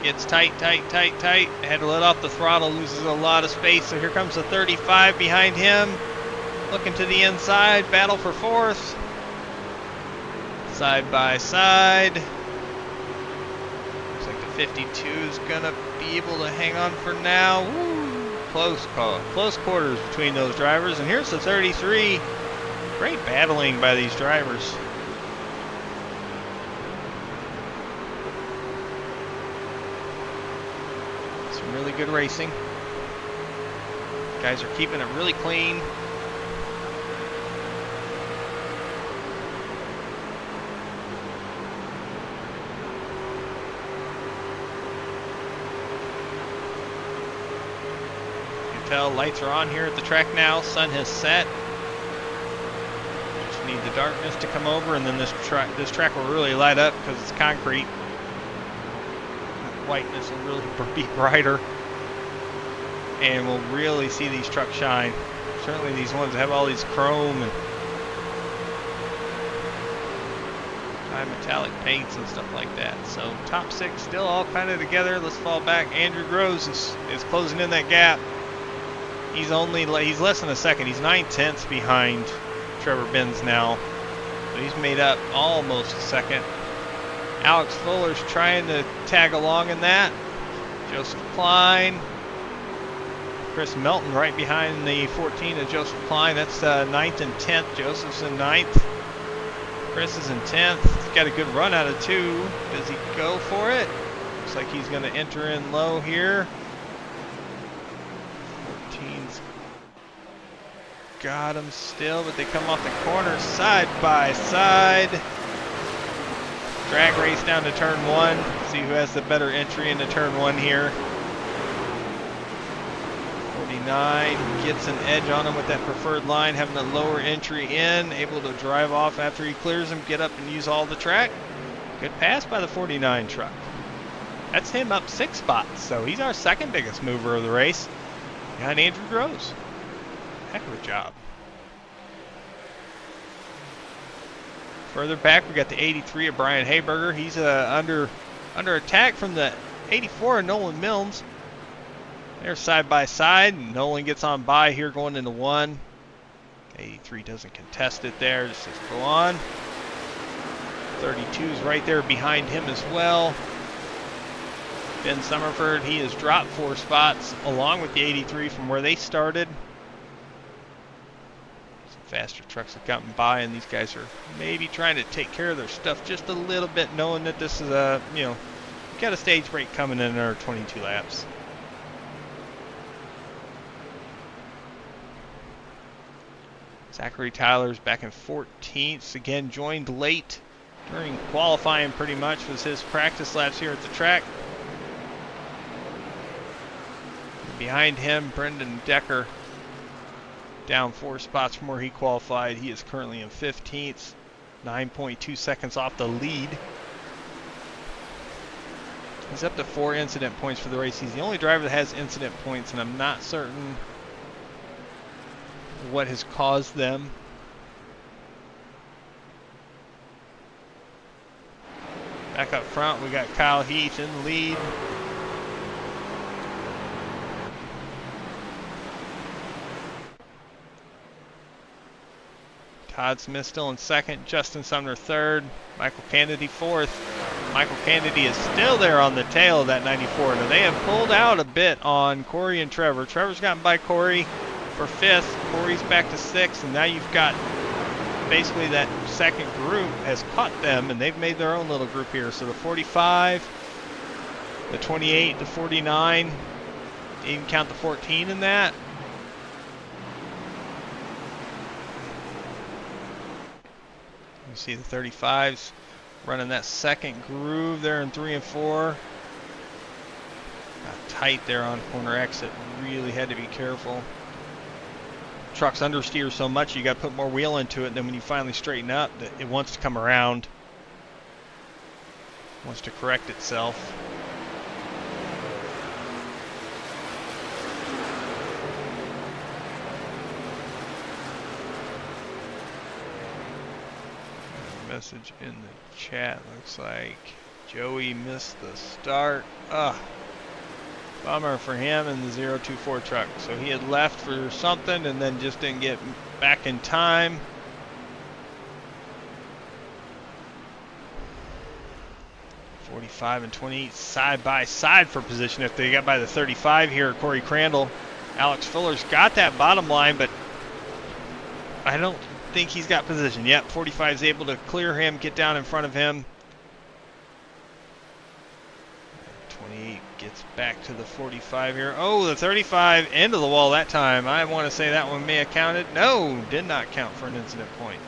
Gets tight, tight, tight, tight. Had to let off the throttle, loses a lot of space. So here comes the 35 behind him. Looking to the inside, battle for 4th. Side by side. Looks like the 52 is gonna be able to hang on for now. Woo. Close call. Close quarters between those drivers. And here's the 33. Great battling by these drivers. Some really good racing. Guys are keeping it really clean. tell, lights are on here at the track now. Sun has set. Just need the darkness to come over, and then this track will really light up because it's concrete. Whiteness will really be brighter, and we'll really see these trucks shine. Certainly these ones that have all these chrome and high metallic paints and stuff like that. So top 6 still all kind of together. Let's fall back. Andrew Groves is closing in that gap. He's less than a second. He's 9/10 behind Trevor Benz now. So he's made up almost a second. Alex Fuller's trying to tag along in that. Joseph Klein. Chris Melton right behind the 14 of Joseph Klein. That's 9th and 10th. Joseph's in 9th. Chris is in 10th. He's got a good run out of 2. Does he go for it? Looks like he's going to enter in low here. 14's got him still, but they come off the corner side by side. Drag race down to turn 1. See who has the better entry into turn 1 here. 49 gets an edge on him with that preferred line, having a lower entry in, able to drive off after he clears him, get up and use all the track. Good pass by the 49 truck. That's him up 6 spots, so he's our second biggest mover of the race. Behind Andrew Groves. Heck of a job. Further back, we got the 83 of Brian Hayberger. He's under attack from the 84 of Nolan Milnes. They're side by side. Nolan gets on by here going into 1. 83 doesn't contest it there. Just says go on. 32 is right there behind him as well. Ben Summerford, he has dropped 4 spots along with the 83 from where they started. Some faster trucks have gotten by, and these guys are maybe trying to take care of their stuff just a little bit, knowing that this is a, we've got a stage break coming in our 22 laps. Zachary Tyler's back in 14th. Again, joined late during qualifying pretty much. Was his practice laps here at the track. Behind him, Brendan Decker down 4 spots from where he qualified. He is currently in 15th. 9.2 seconds off the lead. He's up to 4 incident points for the race. He's the only driver that has incident points, and I'm not certain what has caused them. Back up front, we got Kyle Heath in the lead. Todd Smith still in second, Justin Sumner third, Michael Kennedy fourth. Michael Kennedy is still there on the tail of that 94. Now they have pulled out a bit on Corey and Trevor. Trevor's gotten by Corey for 5th, Corey's back to 6th, and now you've got basically that second group has caught them, and they've made their own little group here. So the 45, the 28, the 49, you even count the 14 in that. You see the 35s running that second groove there in 3 and 4. Got tight there on corner exit, really had to be careful. Truck's understeer so much you got to put more wheel into it, and then when you finally straighten up, it wants to come around, wants to correct itself. Message in the chat, looks like Joey missed the start. Bummer for him in the 024 truck. So he had left for something and then just didn't get back in time. .45 and 28 side by side for position. If they got by the 35 here, Corey Crandall, Alex Fuller's got that bottom line, but I don't think he's got position yet. 45 is able to clear him, get down in front of him. 28 gets back to the 45 here. Oh, the 35 into the wall that time. I want to say that one may have counted. No, did not count for an incident point.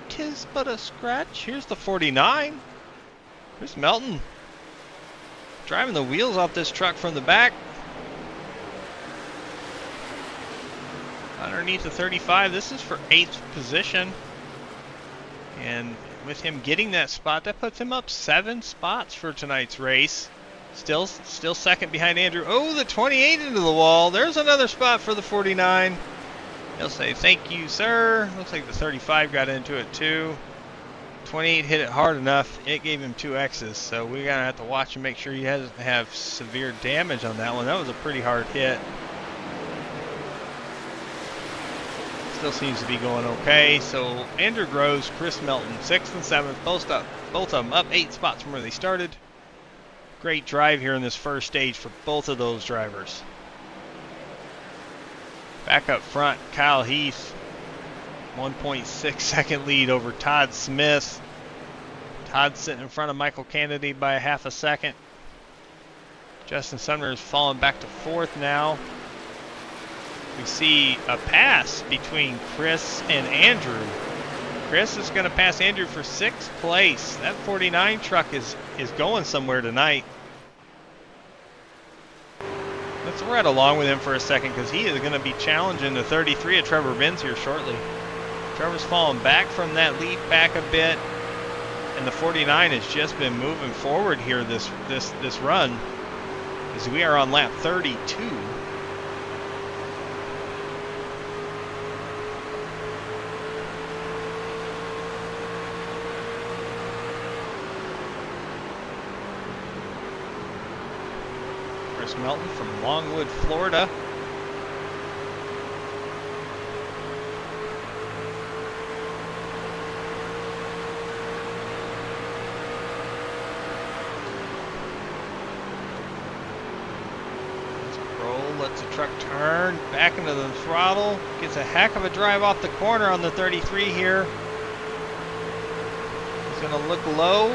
'Tis but a scratch. Here's the 49. Chris Melton driving the wheels off this truck from the back. underneath the 35. This is for 8th position. And with him getting that spot, that puts him up 7 spots for tonight's race. Still second behind Andrew. Oh, the 28 into the wall. There's another spot for the 49. He'll say, thank you, sir. Looks like the 35 got into it too. 28 hit it hard enough. It gave him 2 X's. So we're going to have to watch and make sure he doesn't have severe damage on that one. That was a pretty hard hit. Still seems to be going okay. So Andrew Groves, Chris Melton, 6th and 7th, both of them up 8 spots from where they started. Great drive here in this first stage for both of those drivers. Back up front, Kyle Heath, 1.6 second lead over Todd Smith. Todd sitting in front of Michael Kennedy by a half a second. Justin Sumner has fallen back to 4th now. We see a pass between Chris and Andrew. Chris is going to pass Andrew for 6th place. That 49 truck is going somewhere tonight. Let's ride along with him for a second because he is going to be challenging the 33 of Trevor Benz here shortly. Trevor's fallen back from that lead back a bit, and the 49 has just been moving forward here this run as we are on lap 32. Chris Melton from Longwood, Florida. Lets the truck turn back into the throttle. Gets a heck of a drive off the corner on the 33 here. He's going to look low.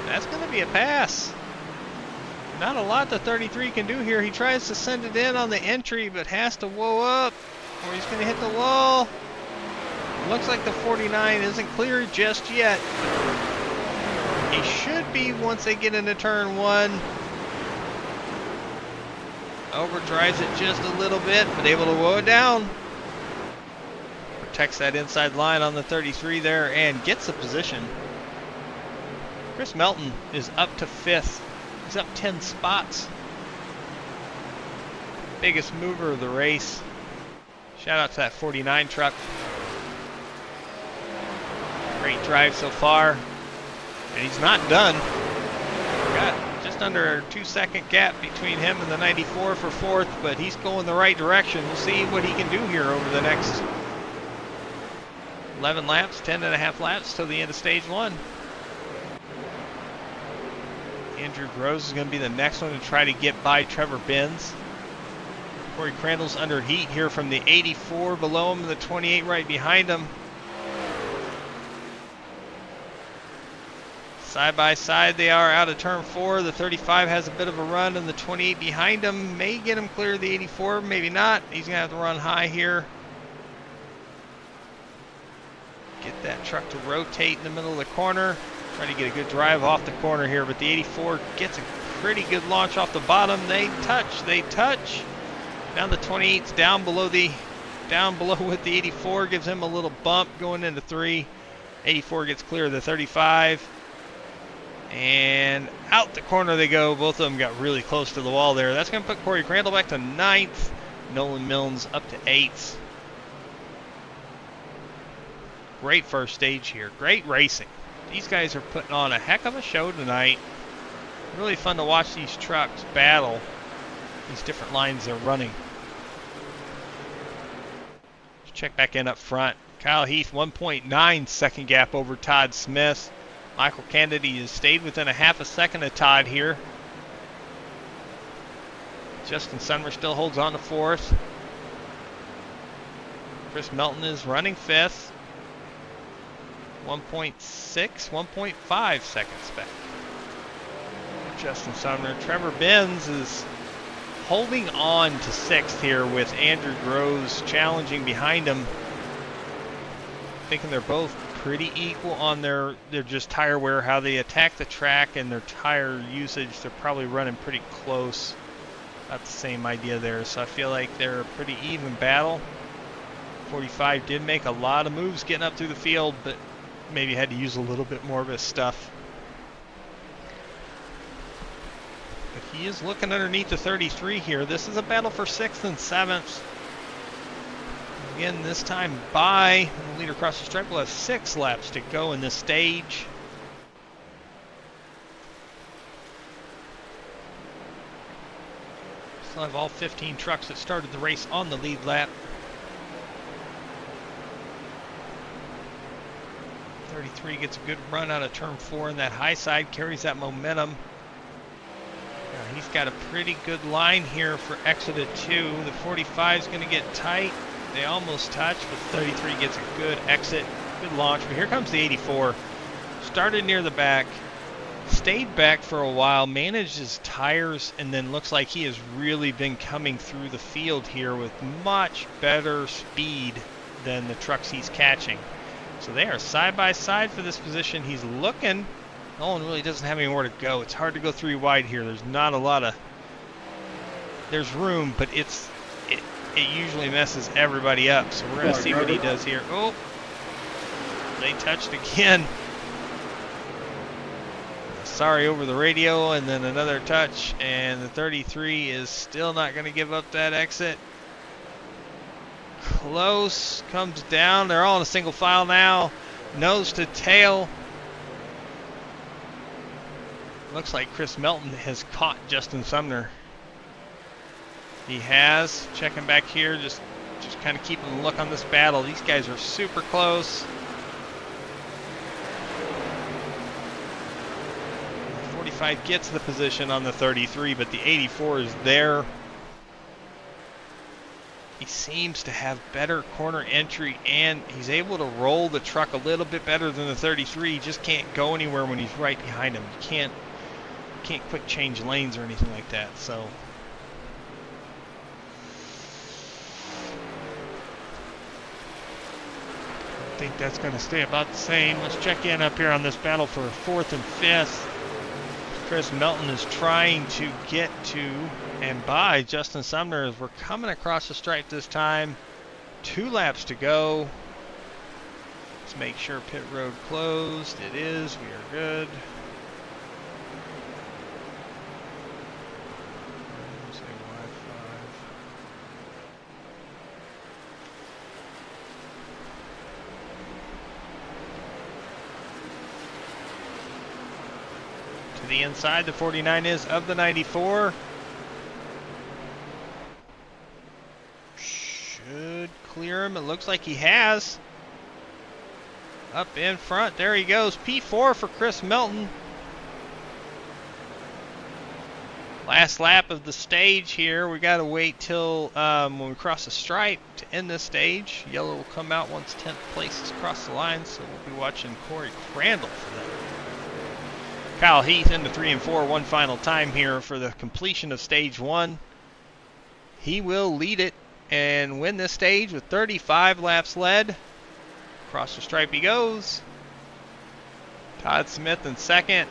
That's going to be a pass. Not a lot the 33 can do here. He tries to send it in on the entry, but has to whoa up, or he's going to hit the wall. Looks like the 49 isn't clear just yet. He should be once they get into turn 1. Overdrives it just a little bit, but able to whoa it down. Protects that inside line on the 33 there and gets the position. Chris Melton is up to 5th. He's up 10 spots. Biggest mover of the race. Shout out to that 49 truck. Great drive so far. And he's not done. Got just under a 2-second gap between him and the 94 for 4th, but he's going the right direction. We'll see what he can do here over the next 11 laps, 10.5 laps till the end of stage 1. Andrew Groves is going to be the next one to try to get by Trevor Benz. Corey Crandall's under heat here from the 84 below him and the 28 right behind him. Side by side they are out of turn 4. The 35 has a bit of a run, and the 28 behind him may get him clear of the 84, maybe not. He's going to have to run high here. Get that truck to rotate in the middle of the corner. Try to get a good drive off the corner here, but the 84 gets a pretty good launch off the bottom. They touch. Now the 28's down below with the 84, gives him a little bump going into 3. 84 gets clear of the 35. And out the corner they go. Both of them got really close to the wall there. That's going to put Corey Crandall back to 9th. Nolan Milnes up to 8th. Great first stage here. Great racing. These guys are putting on a heck of a show tonight. Really fun to watch these trucks battle these different lines they're running. Let's check back in up front. Kyle Heath, 1.9 second gap over Todd Smith. Michael Kennedy has stayed within a half a second of Todd here. Justin Sumner still holds on to 4th. Chris Melton is running 5th. 1.6, 1.5 seconds back. Justin Sumner. Trevor Benz is holding on to 6th here with Andrew Groves challenging behind him. Thinking they're both pretty equal on their just tire wear, how they attack the track and their tire usage. They're probably running pretty close. About the same idea there. So I feel like they're a pretty even battle. 45 did make a lot of moves getting up through the field, but maybe had to use a little bit more of his stuff. But he is looking underneath the 33 here. This is a battle for 6th and 7th. Again, this time by the leader across the stripe will have 6 laps to go in this stage. Still have all 15 trucks that started the race on the lead lap. 33 gets a good run out of turn 4, and that high side carries that momentum. Now, he's got a pretty good line here for exit at 2. The 45 is going to get tight. They almost touch, but 33 gets a good exit, good launch. But here comes the 84. Started near the back, stayed back for a while, managed his tires, and then looks like he has really been coming through the field here with much better speed than the trucks he's catching. So they are side by side for this position. He's looking. Nolan really doesn't have anywhere to go. It's hard to go 3 wide here. There's not a lot of... There's room, but it usually messes everybody up. So we're going to see what he does here. Oh, they touched again. Sorry over the radio, and then another touch, and the 33 is still not going to give up that exit. Close, comes down. They're all in a single file now. Nose to tail. Looks like Chris Melton has caught Justin Sumner. He has. Checking back here, just kind of keeping a look on this battle. These guys are super close. 45 gets the position on the 33, but the 84 is there. He seems to have better corner entry, and he's able to roll the truck a little bit better than the 33. He just can't go anywhere when he's right behind him. You can't quick change lanes or anything like that. So I think that's going to stay about the same. Let's check in up here on this battle for 4th and 5th. Chris Melton is trying to get to and by Justin Sumner as we're coming across the stripe this time. 2 laps to go. Let's make sure pit road closed. It is. We are good. Say Y5. To the inside, the 49 is of the 94. Should clear him. It looks like he has. Up in front. There he goes. P4 for Chris Melton. Last lap of the stage here. We got to wait till when we cross the stripe to end this stage. Yellow will come out once 10th place is across the line, so we'll be watching Corey Crandall for that. Kyle Heath into 3 and 4 one final time here for the completion of stage 1. He will lead it and win this stage with 35 laps led. Across the stripe he goes. Todd Smith in 2nd.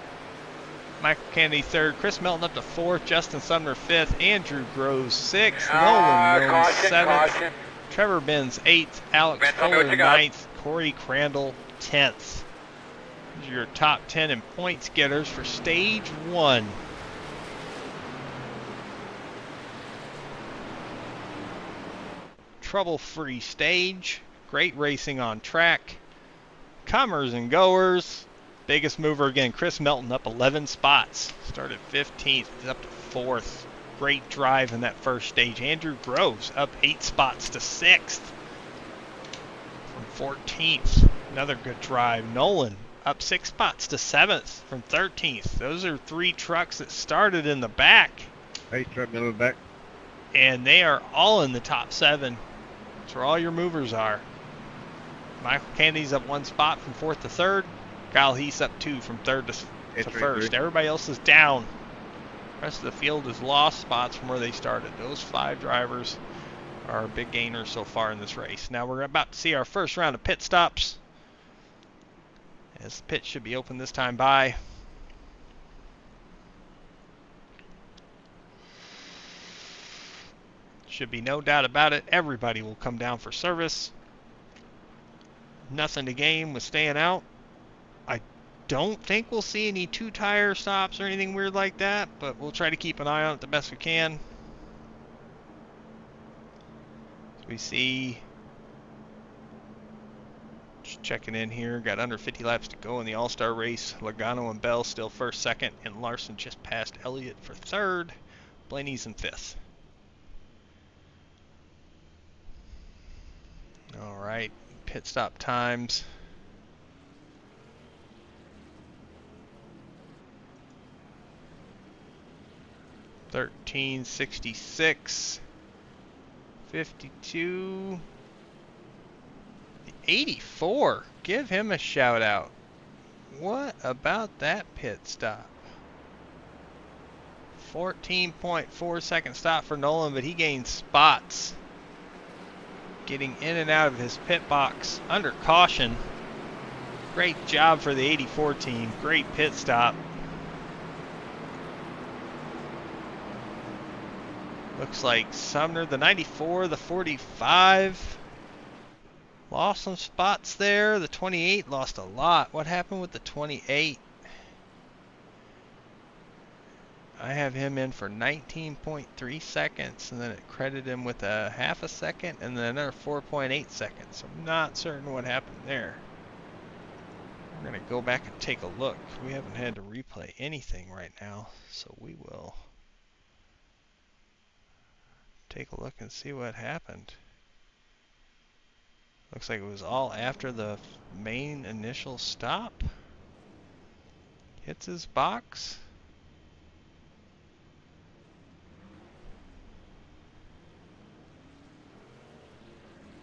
Michael Kennedy 3rd. Chris Melton up to 4th. Justin Sumner 5th. Andrew Groves 6th. Nolan Mills 7th. Trevor Benz 8th. Alex Fuller 9th. Corey Crandall 10th. These are your top 10 in points getters for stage 1. Trouble-free stage. Great racing on track. Comers and goers. Biggest mover again, Chris Melton up 11 spots. Started 15th, he's up to 4th. Great drive in that first stage. Andrew Groves up 8 spots to 6th. From 14th, another good drive. Nolan up 6 spots to 7th from 13th. Those are 3 trucks that started in the back. Hey, truck middle of the back. And they are all in the top 7. That's where all your movers are. Michael Kennedy's up 1 spot from 4th to 3rd. Kyle Heath up 2 from 3rd to 1st. Everybody else is down. The rest of the field has lost spots from where they started. Those 5 drivers are big gainers so far in this race. Now we're about to see our first round of pit stops, as the pit should be open this time by. Should be no doubt about it. Everybody will come down for service. Nothing to gain with staying out. I don't think we'll see any 2-tire stops or anything weird like that, but we'll try to keep an eye on it the best we can. So we see, just checking in here, got under 50 laps to go in the All-Star race. Logano and Bell still first, second, and Larson just passed Elliott for third. Blaney's in fifth. All right, pit stop times. $13.66, 52, 84. Give him a shout out. What about that pit stop? 14.4 second stop for Nolan, but he gained spots getting in and out of his pit box under caution. Great job for the 84 team. Great pit stop. Looks like Sumner, the 94, the 45, lost some spots there. The 28 lost a lot. What happened with the 28? I have him in for 19.3 seconds, and then it credited him with a half a second, and then another 4.8 seconds. So I'm not certain what happened there. We're going to go back and take a look. We haven't had to replay anything right now, so we will take a look and see what happened. Looks like it was all after the main initial stop. Hits his box.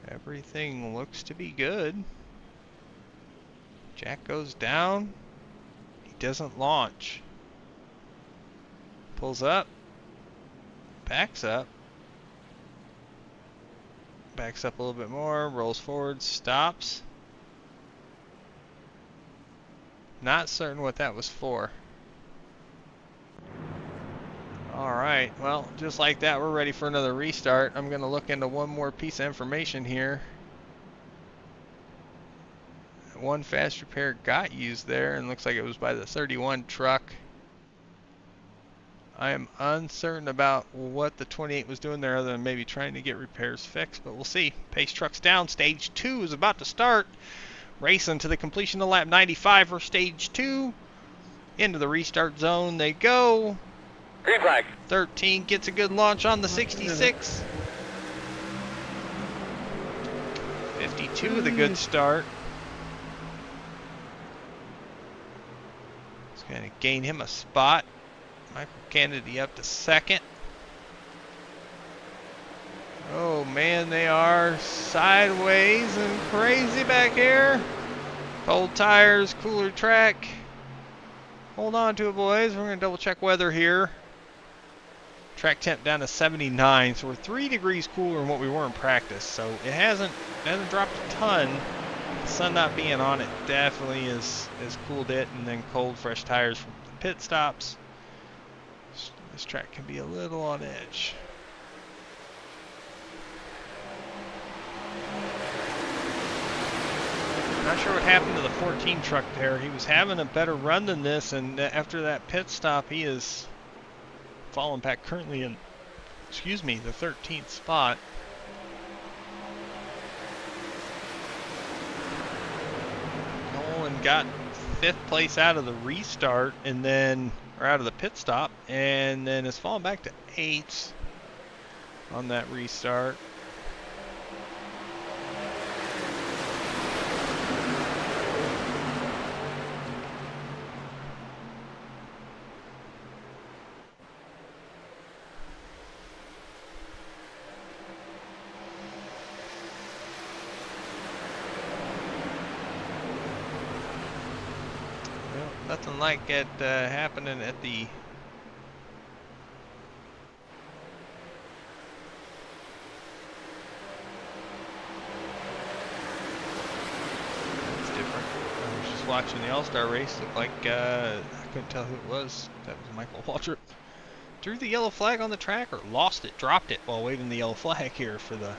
Everything looks to be good. Jack goes down. He doesn't launch. Pulls up. Backs up. Backs up a little bit more. Rolls forward. Stops. Not certain what that was for. Alright, well, just like that, we're ready for another restart. I'm going to look into one more piece of information here. One fast repair got used there, and looks like it was by the 31 truck. I am uncertain about what the 28 was doing there, other than maybe trying to get repairs fixed, but we'll see. Pace truck's down. Stage 2 is about to start. Racing to the completion of lap 95 for stage 2. Into the restart zone they go. Green flag. 13 gets a good launch on the 66. 52 the good start. It's going to gain him a spot. Michael Kennedy up to second. Oh man, they are sideways and crazy back here. Cold tires, cooler track. Hold on to it, boys. We're going to double check weather here. Track temp down to 79, so we're 3 degrees cooler than what we were in practice. So it hasn't dropped a ton. The sun not being on it definitely has cooled it, and then cold, fresh tires from the pit stops. This track can be a little on edge. Not sure what happened to the 14 truck there. He was having a better run than this, and after that pit stop, he is falling back currently in, the 13th spot. Nolan got 5th place out of the restart, and then, or out of the pit stop, and then is falling back to 8th on that restart. Nothing like it happening at the It's different. I was just watching the All-Star race. Looked like I couldn't tell who it was. That was Michael Waltrip. threw the yellow flag on the track or lost it, dropped it while waving the yellow flag here for their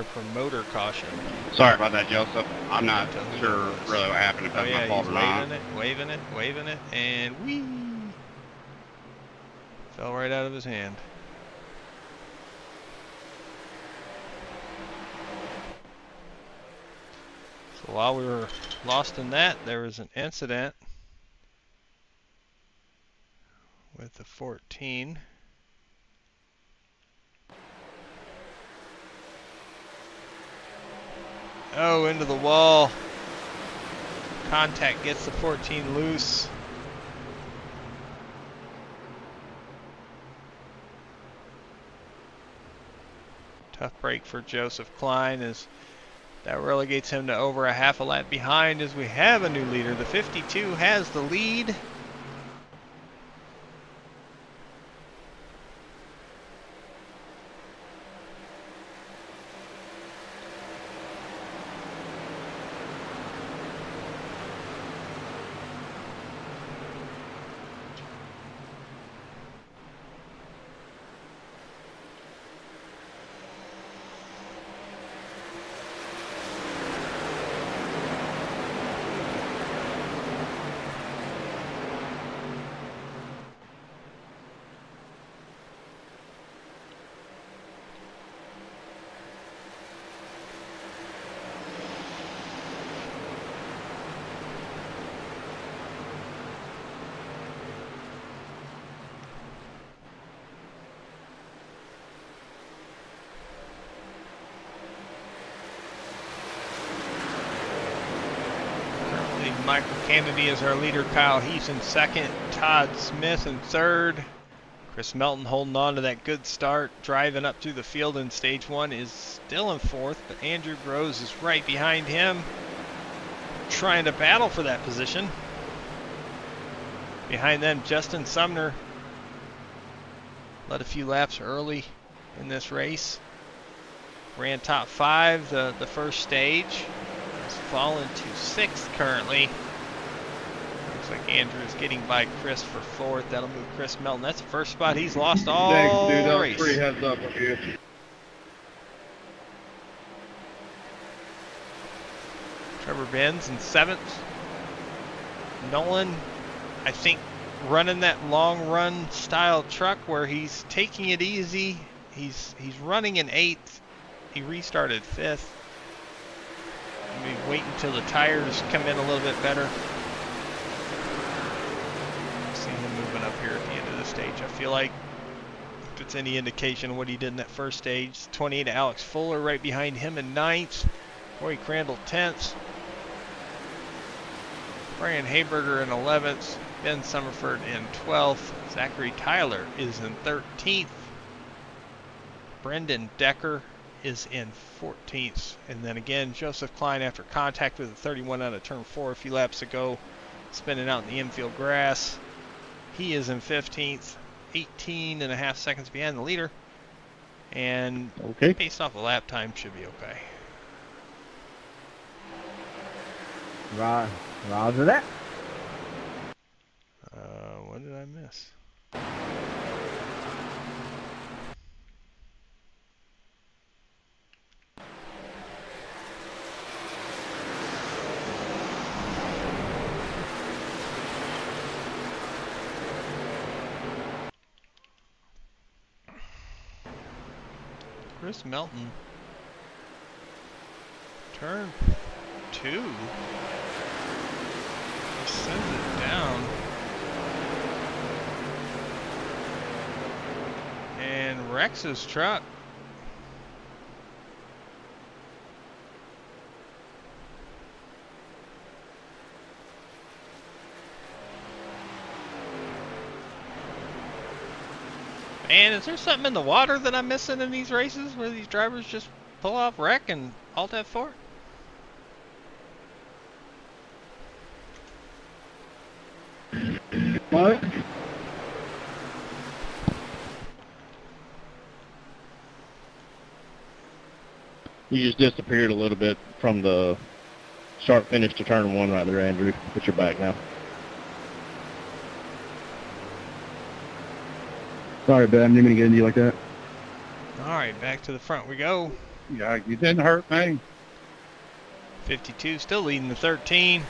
promoter caution. Sorry about that, Joseph. I'm not Tell me sure what it was. really what happened, if Oh that's yeah, my fault he's or not. waving it, and whee! Fell right out of his hand. So while we were lost in that, there was an incident with the 14. Oh, into the wall. Contact gets the 14 loose. Tough break for Joseph Klein as that relegates him to over a half a lap behind as we have a new leader. The 52 has the lead. Michael Kennedy is our leader. Kyle Heath in second. Todd Smith in third. Chris Melton holding on to that good start. Driving up through the field in stage one is still in fourth, but Andrew Groves is right behind him, trying to battle for that position. Behind them, Justin Sumner led a few laps early in this race. Ran top 5 the first stage. Has fallen to 6th currently. Looks like Andrew is getting by Chris for 4th. That'll move Chris Melton. That's the first spot he's lost all Thanks, dude. That was race. pretty heads up of you. Trevor Benz in 7th. Nolan, I think, running that long run style truck where he's taking it easy. He's running in 8th. He restarted 5th. Maybe wait until the tires come in a little bit better. See him moving up here at the end of the stage. I feel like if it's any indication of what he did in that first stage, 28 Alex Fuller right behind him in 9th. Corey Crandall 10th. Brian Hayberger in 11th. Ben Summerford in 12th. Zachary Tyler is in 13th. Brendan Decker is in 14th. And then again, Joseph Klein, after contact with a 31 out of turn 4 a few laps ago, spinning out in the infield grass. He is in 15th, 18 and a half seconds behind the leader. And Okay. based off of lap time, should be okay. Roger that. What did I miss? Chris Melton. Turn 2. He sends it down. And Rex's truck. Man, is there something in the water that I'm missing in these races where these drivers just pull off wreck and alt F4? What? You just disappeared a little bit from the start finish to turn 1 right there, Andrew, but you're back now. Sorry, Ben. I didn't mean to get into you like that. All right, back to the front we go. Yeah, you didn't hurt me. 52 still leading the 13.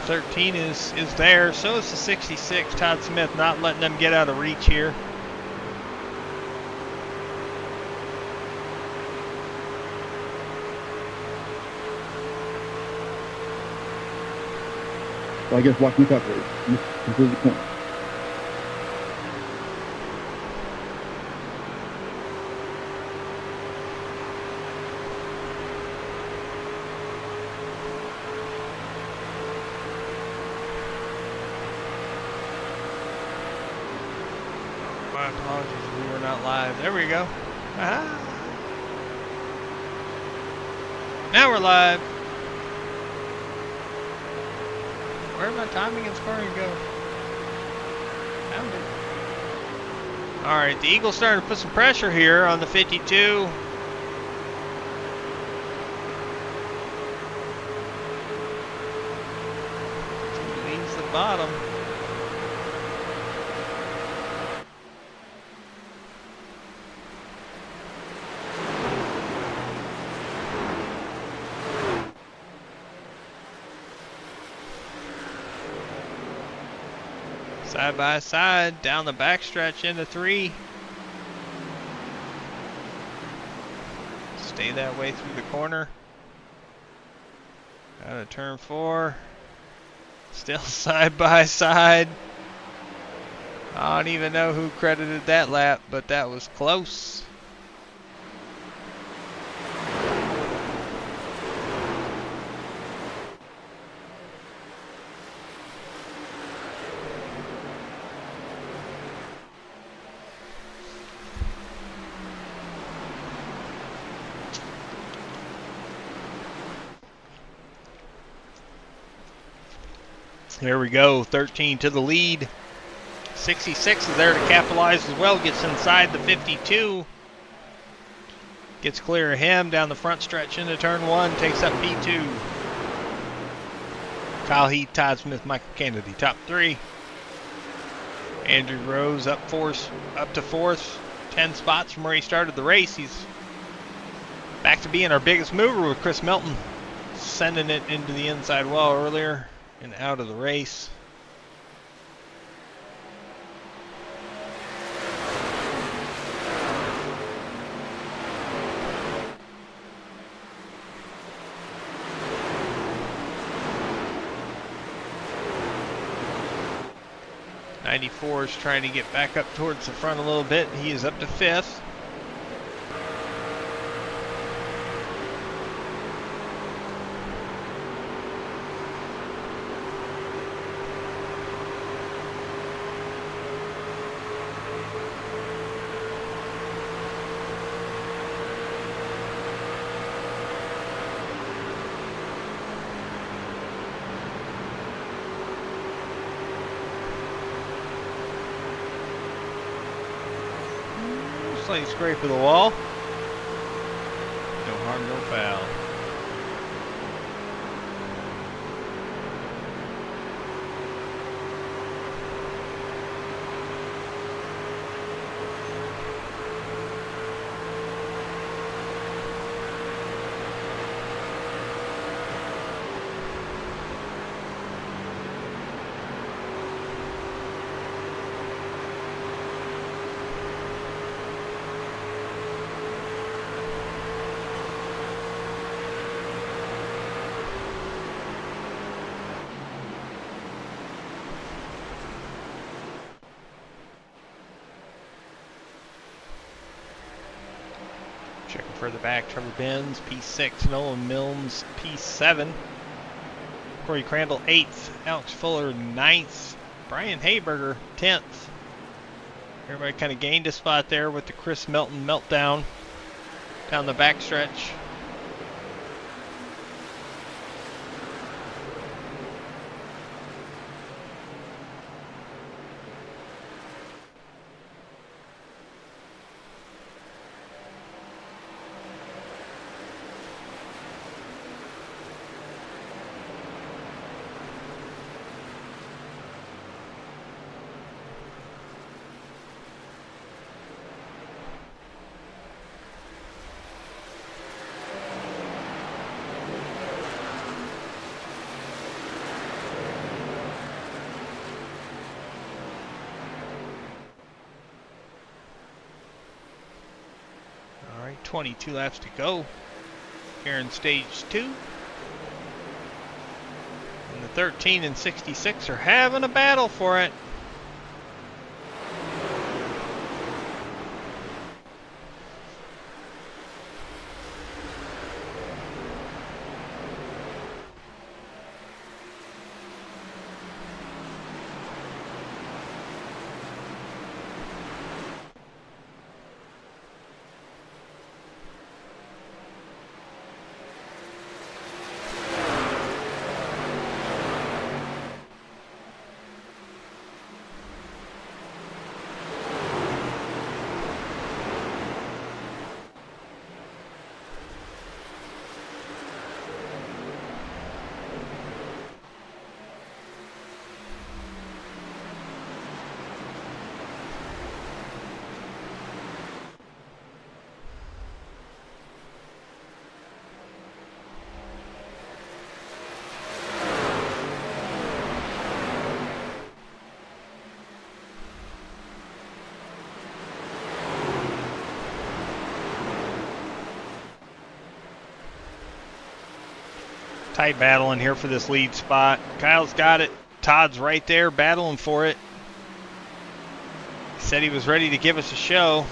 13 is there. So is the 66. Todd Smith not letting them get out of reach here. So I guess watching the cup race. This concludes the point. My apologies, we were not live. There we go. Ah. Now we're live. Where'd my timing and scoring go? Found it. Alright, the Eagles starting to put some pressure here on the 52. Leaves the bottom. Side by side, down the backstretch into 3. Stay that way through the corner. Out of turn 4. Still side by side. I don't even know who credited that lap, but that was close. There we go, 13 to the lead. 66 is there to capitalize as well, gets inside the 52. Gets clear of him down the front stretch into turn 1, takes up P2. Kyle Heath, Todd Smith, Michael Kennedy, top 3. Andrew Rose up to 4th, 10 spots from where he started the race. He's back to being our biggest mover with Chris Melton sending it into the inside wall earlier and out of the race. '94 is trying to get back up towards the front a little bit. He is up to 5th. Slight scrape of the wall. No harm, no foul. Checking further back, Trevor Benz, P6, Nolan Milnes, P7. Corey Crandall, 8th. Alex Fuller, 9th. Brian Hayberger, 10th. Everybody kind of gained a spot there with the Chris Melton meltdown down the backstretch. Alright, 22 laps to go here in stage 2. And the 13 and 66 are having a battle for it. Tight battle in here for this lead spot. Kyle's got it. Todd's right there battling for it. He said he was ready to give us a show.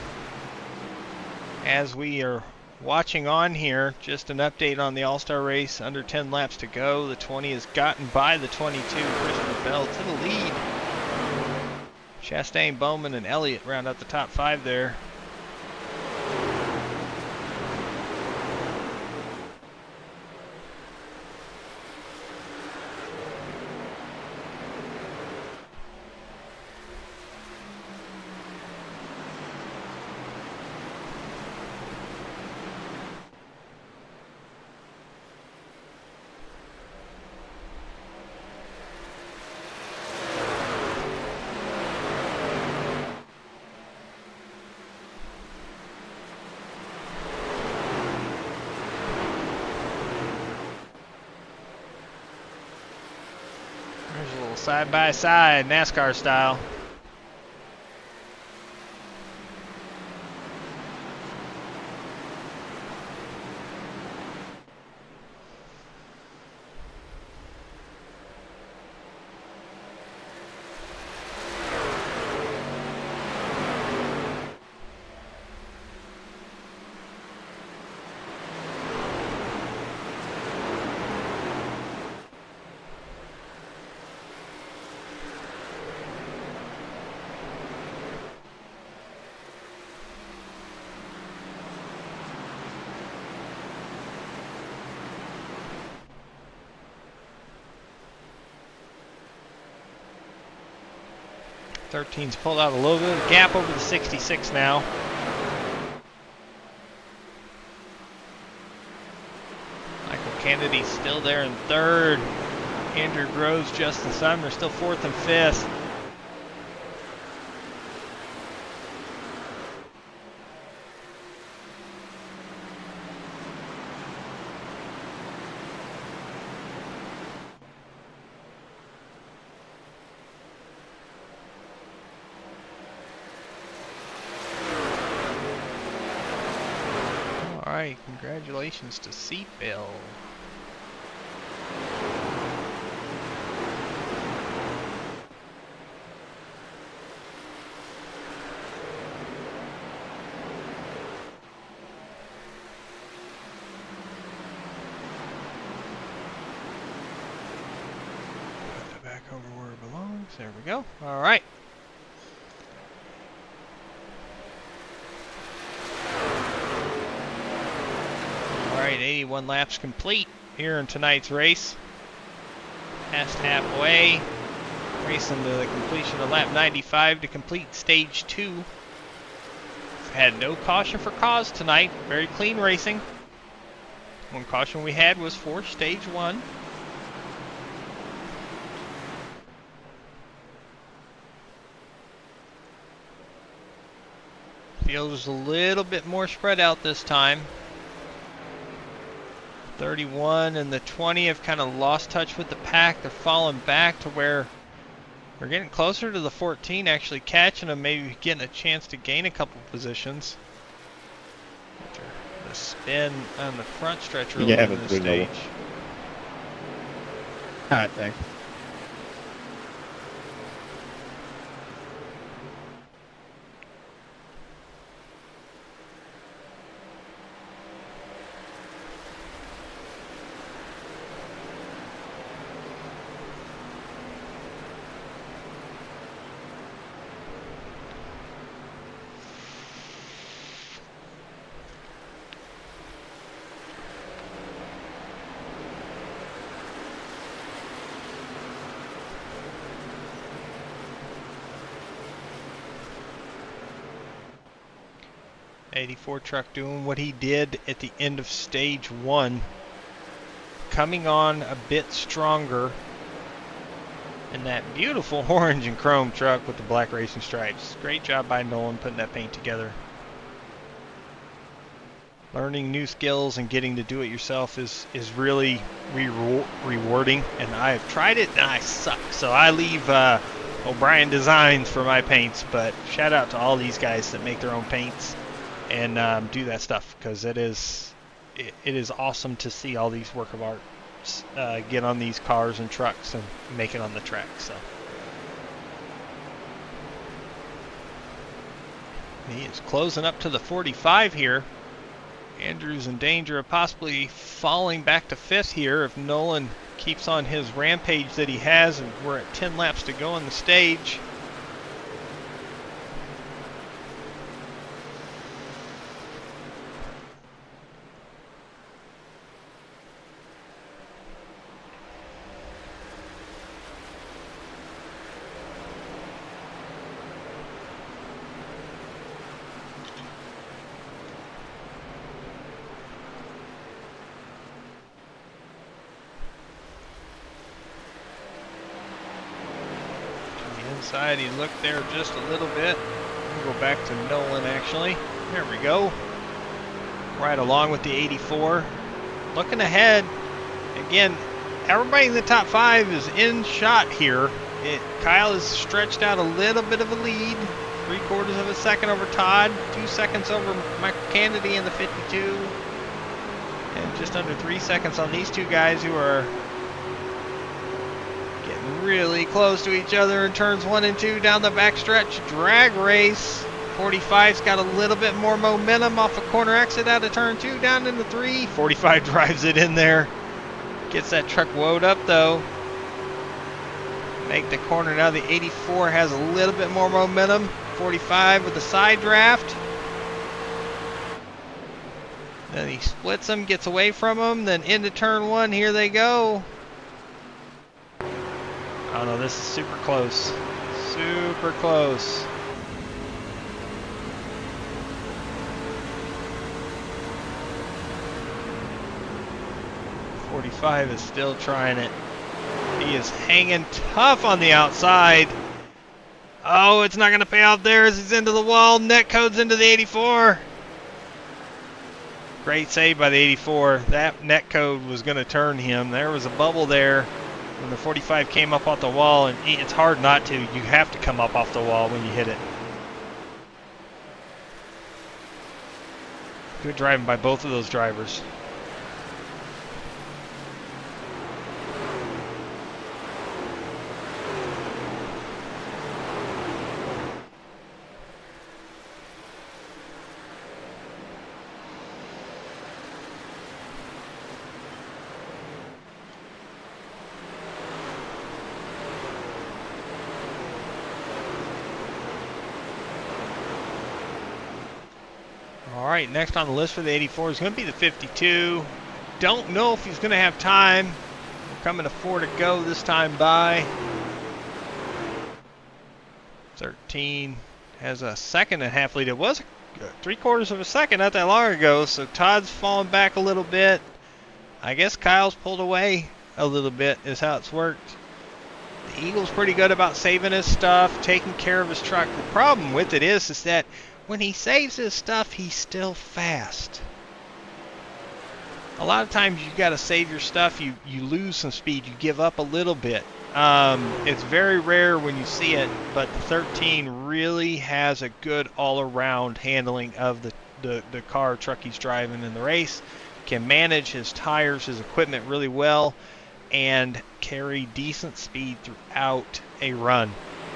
As we are watching on here, just an update on the All-Star race. Under 10 laps to go. The 20 has gotten by the 22. Christopher Bell to the lead. Chastain, Bowman, and Elliott round out the top 5 there. Side by side, NASCAR style. Thirteen's pulled out a little bit of a gap over the 66 now. Michael Kennedy's still there in 3rd. Andrew Groves, Justin Sumner still 4th and 5th. Alright, congratulations to Seatbell. Put that back over where it belongs. There we go. Alright. Alright, 81 laps complete here in tonight's race. Past halfway. Racing to the completion of lap 95 to complete stage 2. We've had no caution for cause tonight. Very clean racing. One caution we had was for stage 1. Field is a little bit more spread out this time. 31 and the 20 have kind of lost touch with the pack. They're falling back to where we're getting closer to the 14, actually catching them, maybe getting a chance to gain a couple positions. The spin on the front stretch You early have in it the through stage. Noble. All right, thanks. '84 truck doing what he did at the end of stage 1, coming on a bit stronger, and that beautiful orange and chrome truck with the black racing stripes. Great job by Nolan putting that paint together. Learning new skills and getting to do it yourself is really rewarding, and I've tried it and I suck, so I leave O'Brien Designs for my paints. But shout out to all these guys that make their own paints and do that stuff, because it is awesome to see all these work of art get on these cars and trucks and make it on the track. So he is closing up to the 45 here. Andrew's in danger of possibly falling back to 5th here if Nolan keeps on his rampage that he has, and we're at 10 laps to go on the stage. Inside, he looked there just a little bit. We'll go back to Nolan actually. There we go. Right along with the 84. Looking ahead. Again, everybody in the top 5 is in shot here. Kyle has stretched out a little bit of a lead. 3/4 of a second over Todd. 2 seconds over Michael Kennedy in the 52. And just under 3 seconds on these two guys who are really close to each other in turns 1 and 2 down the backstretch drag race. 45's got a little bit more momentum off a corner exit out of turn 2 down into 3. 45 drives it in there, gets that truck woed up though. Make the corner now. The 84 has a little bit more momentum. 45 with the side draft. Then he splits them, gets away from them, then into turn 1. Here they go. Oh no, this is super close. Super close. .45 is still trying it. He is hanging tough on the outside. Oh, it's not going to pay off there as he's into the wall. Net codes into the 84. Great save by the 84. That net code was going to turn him. There was a bubble there when the 45 came up off the wall, and it's hard not to. You have to come up off the wall when you hit it. Good driving by both of those drivers. Alright, next on the list for the 84 is going to be the 52. Don't know if he's going to have time. We're coming to 4 to go this time by. 13 has a 2.5 lead. It was 3/4 of a second not that long ago, so Todd's fallen back a little bit. I guess Kyle's pulled away a little bit is how it's worked. The Eagle's pretty good about saving his stuff, taking care of his truck. The problem with it is that when he saves his stuff, he's still fast. A lot of times you got to save your stuff, you lose some speed, you give up a little bit. It's very rare when you see it, but the 13 really has a good all-around handling of the car or truck he's driving in the race, can manage his tires, his equipment really well, and carry decent speed throughout a run.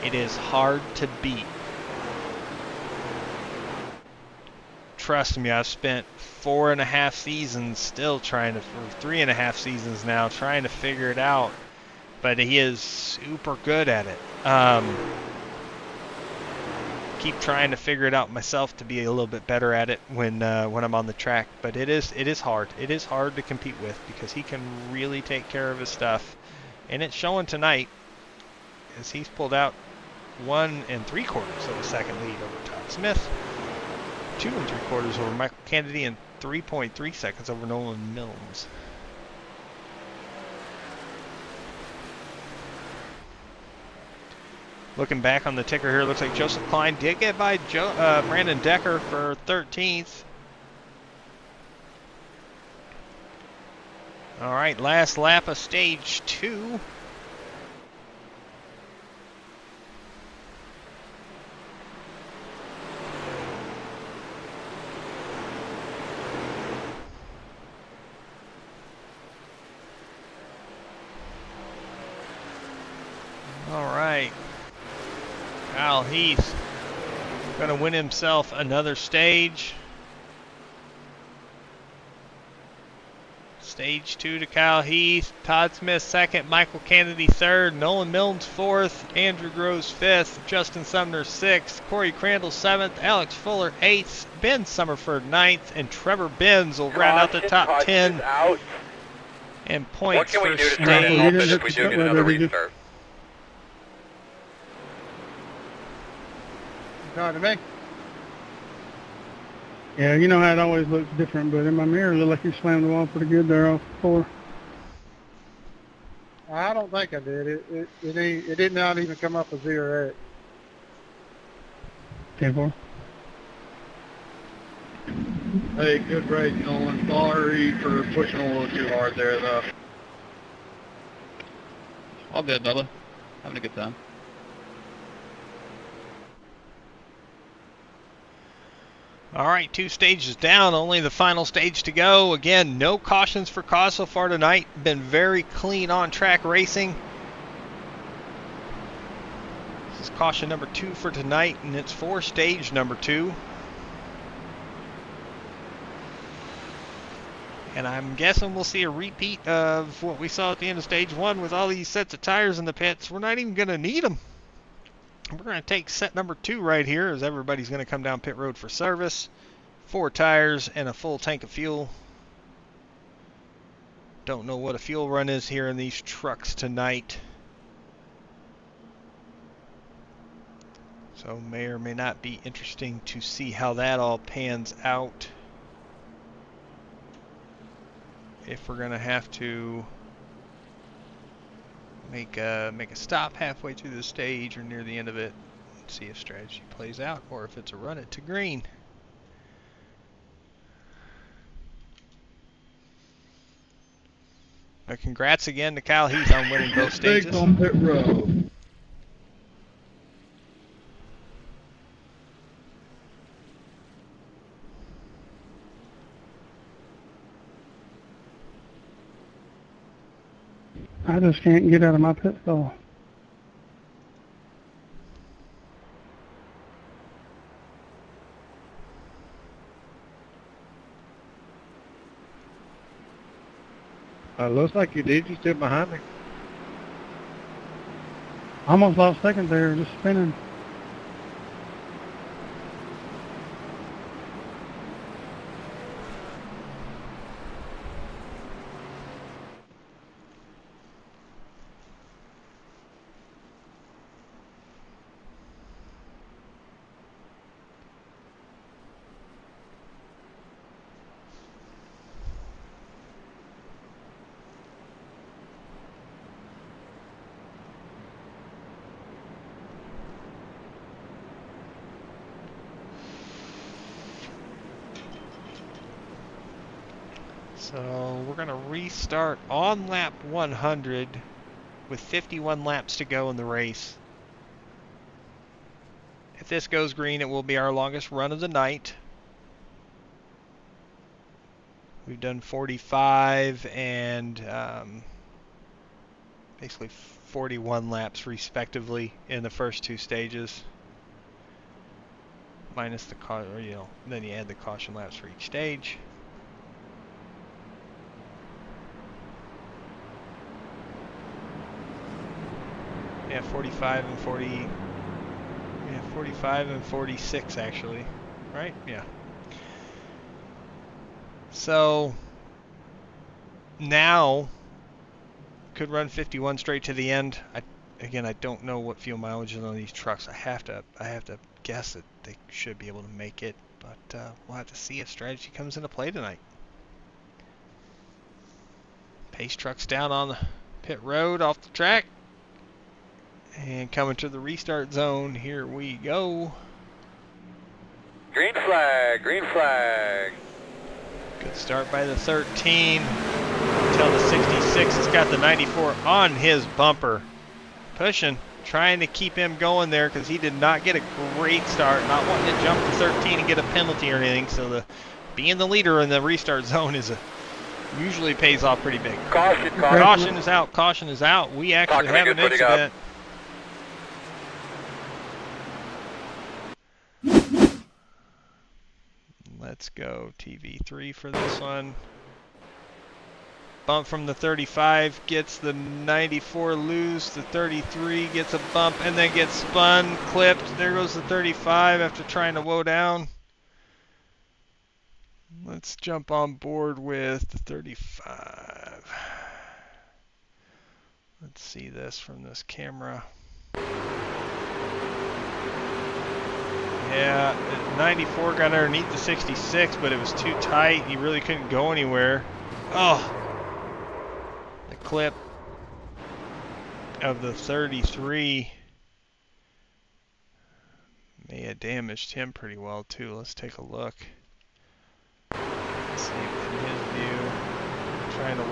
It is hard to beat. Trust me, I've spent 4.5 seasons still trying to, or 3.5 seasons now, trying to figure it out. But he is super good at it. Keep trying to figure it out myself to be a little bit better at it when I'm on the track. But it is hard. It is hard to compete with because he can really take care of his stuff, and it's showing tonight as he's pulled out 1 3/4 of a second lead over Todd Smith, 2 3/4 over Michael Kennedy, and 3.3 seconds over Nolan Milnes. Looking back on the ticker here, looks like Joseph Klein did get by Brandon Decker for 13th. All right, last lap of stage 2. All right. Kyle Heath going to win himself another stage. Stage 2 to Kyle Heath. Todd Smith second. Michael Kennedy third. Nolan Milnes fourth. Andrew Groves fifth. Justin Sumner sixth. Corey Crandall seventh. Alex Fuller eighth. Ben Summerford ninth. And Trevor Benz will round out the top 10 in points for stage. If we do get another restart? Talking to me? Yeah, you know how it always looks different, but in my mirror, it looked like you slammed the wall pretty good there off 4. I don't think I did. It did not even come up with 0-8. 10-4. Hey, good race, Nolan. Sorry for pushing a little too hard there, though. All good, Bubba. Having a good time. All right, 2 stages down, only the final stage to go. Again, no cautions for cause so far tonight. Been very clean on-track racing. This is caution number 2 for tonight, and it's for stage number 2. And I'm guessing we'll see a repeat of what we saw at the end of stage 1 with all these sets of tires in the pits. We're not even going to need them. We're going to take set number 2 right here as everybody's going to come down pit road for service. 4 tires and a full tank of fuel. Don't know what a fuel run is here in these trucks tonight. So may or may not be interesting to see how that all pans out. If we're going to have to make a stop halfway through the stage or near the end of it, see if strategy plays out, or if it's a run it to green. But congrats again to Kyle Heath on winning both stages. On pit road. I just can't get out of my pit stall. Looks like you did. You stood behind me. I almost lost second there, just spinning. So we're going to restart on lap 100 with 51 laps to go in the race. If this goes green, it will be our longest run of the night. We've done 45 and basically 41 laps respectively in the first two stages, minus the then you add the caution laps for each stage. Yeah, 45 and 40. Yeah, 45 and 46 actually, right? Yeah. So now could run 51 straight to the end. Again, I don't know what fuel mileage is on these trucks. I have to guess that they should be able to make it, but we'll have to see if strategy comes into play tonight. Pace trucks down on the pit road off the track. And coming to the restart zone, here we go. Green flag, green flag. Good start by the 13. Until the 66 has got the 94 on his bumper. Pushing, trying to keep him going there because he did not get a great start. Not wanting to jump to 13 and get a penalty or anything. So being the leader in the restart zone usually pays off pretty big. Caution, Caution is out. Caution is out. We actually have an incident. Let's go TV3 for this one. Bump from the 35, gets the 94 loose, the 33 gets a bump and then gets spun, clipped. There goes the 35 after trying to woe down. Let's jump on board with the 35. Let's see this from this camera. Yeah, 94 got underneath the 66, but it was too tight. He really couldn't go anywhere. Oh, the clip of the 33 may have damaged him pretty well too. Let's take a look. Let's see from his view. Trying to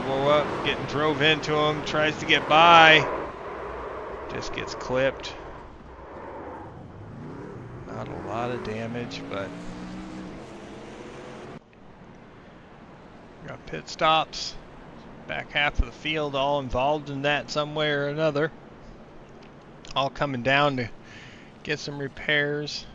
woe up, getting drove into him, tries to get by, just gets clipped. Not a lot of damage, but got pit stops. Back half of the field all involved in that some way or another. All coming down to get some repairs.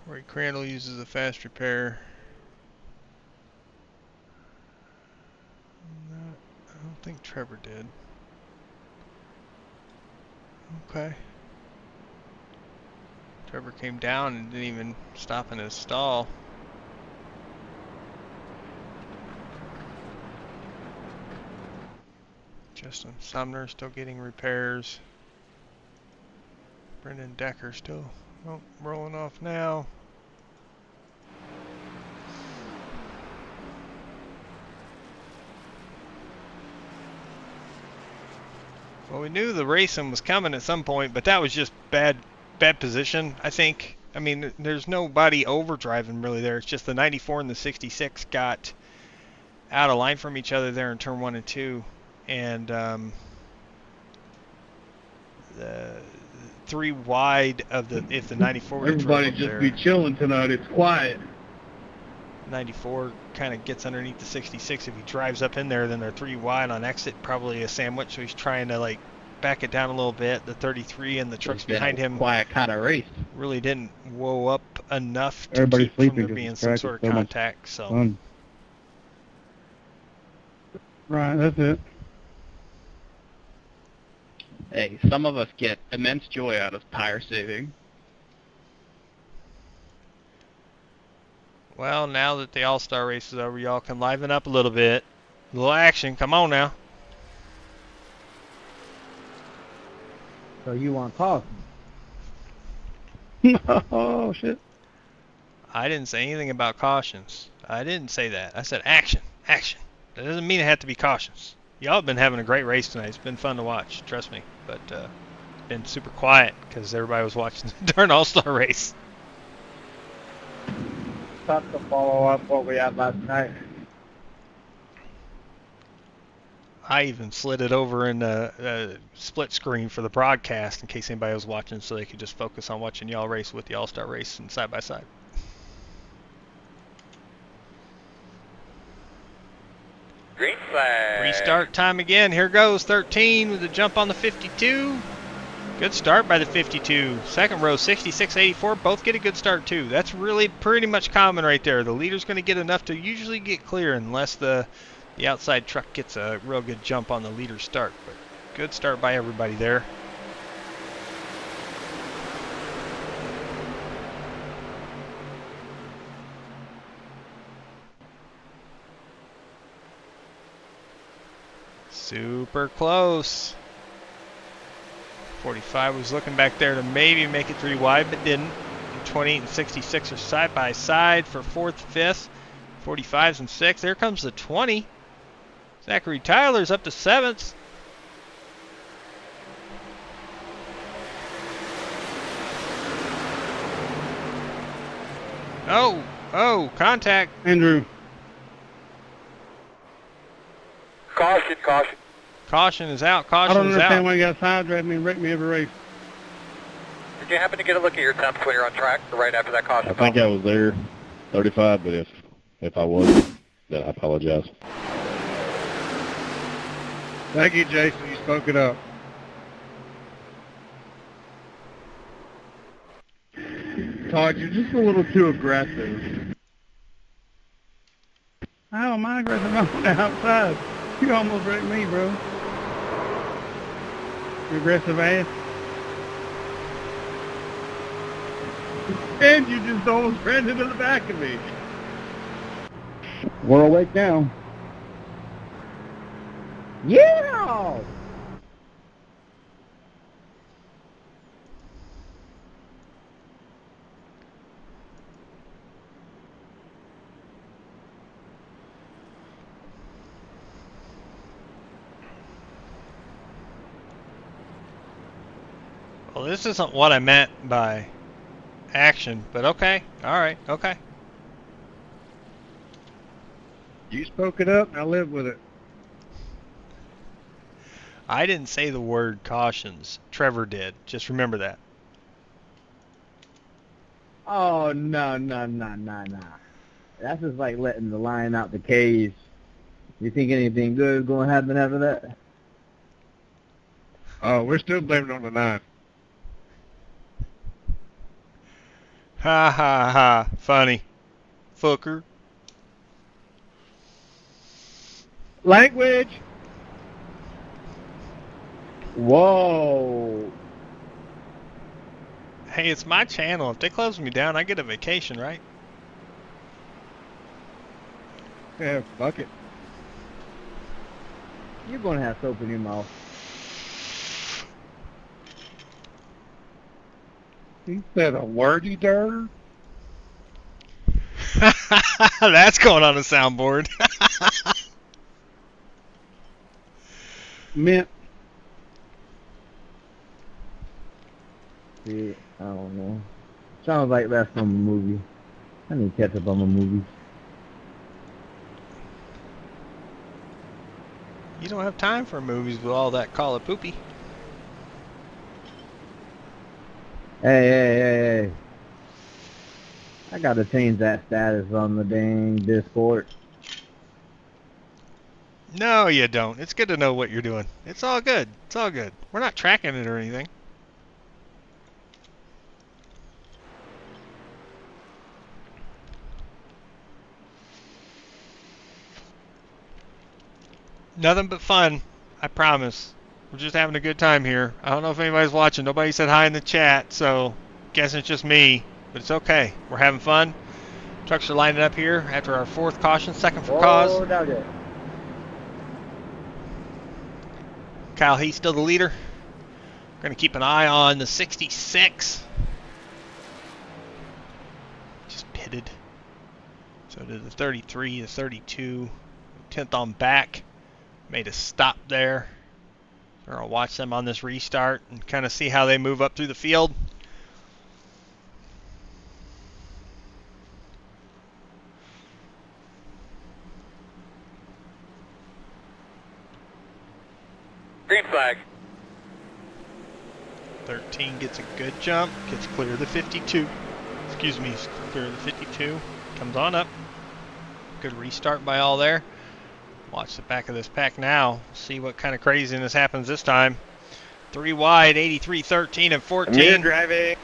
Corey Crandall uses a fast repair. I don't think Trevor did. Okay. Trevor came down and didn't even stop in his stall. Justin Sumner still getting repairs. Brendan Decker still rolling off now. Well, we knew the racing was coming at some point, but that was just bad position, I think. I mean, there's nobody overdriving really there. It's just the 94 and the 66 got out of line from each other there in turn 1 and 2. And the 3 wide of if the 94 would Everybody just there, be chilling tonight. It's quiet. 94 kind of gets underneath the 66. If he drives up in there, then they're 3 wide on exit, probably a sandwich. So he's trying to like back it down a little bit. The 33 and the trucks behind him Quiet kind of race. really didn't woe up enough to Everybody's keep from sleeping there 'cause being it's some track sort of is so much contact. So fun. Right, that's it. Hey, some of us get immense joy out of tire saving. well, now that the All-Star race is over, y'all can liven up a little bit. A little action. Come on now. So you want pause? Oh, shit. I didn't say anything about cautions. I didn't say that. I said action. Action. That doesn't mean it had to be cautions. Y'all have been having a great race tonight. It's been fun to watch, trust me. But it's been super quiet because everybody was watching the darn All-Star race. Tough to follow up what we had last night. I even slid it over in a split screen for the broadcast in case anybody was watching, so they could just focus on watching y'all race with the All-Star race and side by side. Green flag. Restart time again. Here goes 13 with a jump on the 52. Good start by the 52. Second row 66-84. Both get a good start too. That's really pretty much common right there. The leader's going to get enough to usually get clear unless the outside truck gets a real good jump on the leader's start. But good start by everybody there. Super close. 45 was looking back there to maybe make it 3 wide, but didn't. And 28 and 66 are side by side for 4th, 5th. 45s and 6th. There comes the 20. Zachary Tyler's up to 7th. Oh, contact. Andrew. Caution, caution. Caution is out. I Caution don't is understand out. why you got sidetracked me and wrecked me every race. Did you happen to get a look at your temps when you're on track right after that caution? I think I was there 35, but if I wasn't, then I apologize. Thank you, Jason. You spoke it up. Todd, you're just a little too aggressive. How am I aggressive on the outside? You almost wrecked me, bro. You aggressive ass. And you just almost ran into the back of me. We're awake now. Yeah! Well, this isn't what I meant by action, but okay. All right, okay. You spoke it up, and I live with it. I didn't say the word cautions. Trevor did. Just remember that. Oh, no. That's just like letting the lion out the cage. You think anything good is going to happen after that? Oh, we're still blaming it on the 9. Ha ha ha. Funny. Fucker. Language! Whoa. Hey, it's my channel. If they close me down, I get a vacation, right? Yeah, fuck it. You're going to have soap in your mouth. He said a wordy dirt. That's going on a soundboard. Mint. See, I don't know. Sounds like that's from a movie. I need to catch up on my movies. You don't have time for movies with all that call of poopy. Hey. I gotta change that status on the dang Discord. No, you don't. It's good to know what you're doing. It's all good. It's all good. We're not tracking it or anything. Nothing but fun. I promise. We're just having a good time here. I don't know if anybody's watching. Nobody said hi in the chat, so guessing it's just me. But it's okay. We're having fun. Trucks are lining up here after our 4th caution, 2nd for cause. Doggy. Kyle Heath still the leader. We're going to keep an eye on the 66. Just pitted. So to the 33, the 32. 10th on back. Made a stop there. So I'll watch them on this restart and kind of see how they move up through the field. Green flag. 13 gets a good jump, gets clear of the 52. Excuse me, clear of the 52. Comes on up. Good restart by all there. Watch the back of this pack now. See what kind of craziness happens this time. 3 wide, 83, 13, and 14. I'm here driving.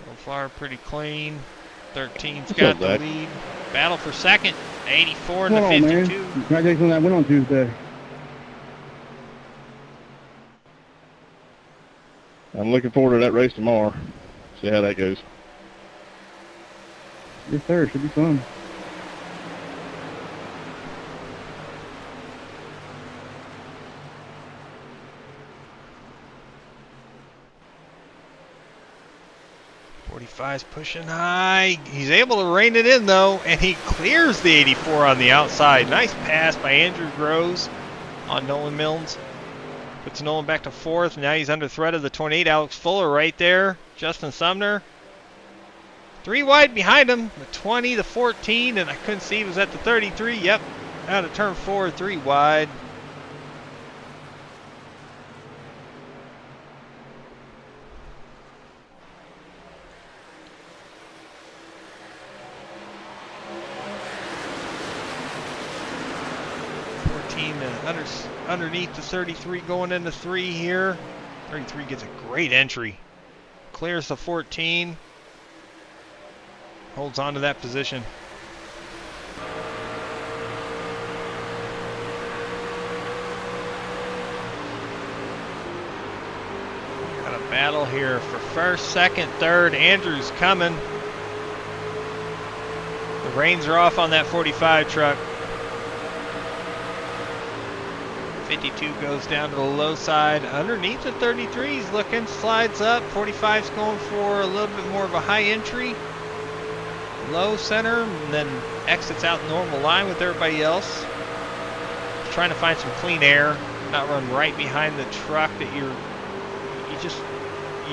So far, pretty clean. 13's got the lead. Battle for second. 84 and the 52. Man. Congratulations on that win on Tuesday. I'm looking forward to that race tomorrow. See how that goes. Yes, sir. Should be fun. Is pushing high. He's able to rein it in though, and he clears the 84 on the outside. Nice pass by Andrew Groves on Nolan Milnes. Puts Nolan back to fourth. Now he's under threat of the 28. Alex Fuller right there. Justin Sumner. 3 wide behind him. The 20, the 14, and I couldn't see he was at the 33. Yep. Out of turn 4, 3 wide. Underneath the 33 going into 3 here. 33 gets a great entry. Clears the 14. Holds on to that position. Got a battle here for first, second, third. Andrew's coming. The reins are off on that 45 truck. 52 goes down to the low side. Underneath the 33 he's looking, slides up. 45's going for a little bit more of a high entry. Low center, and then exits out normal line with everybody else. Trying to find some clean air, not run right behind the truck that you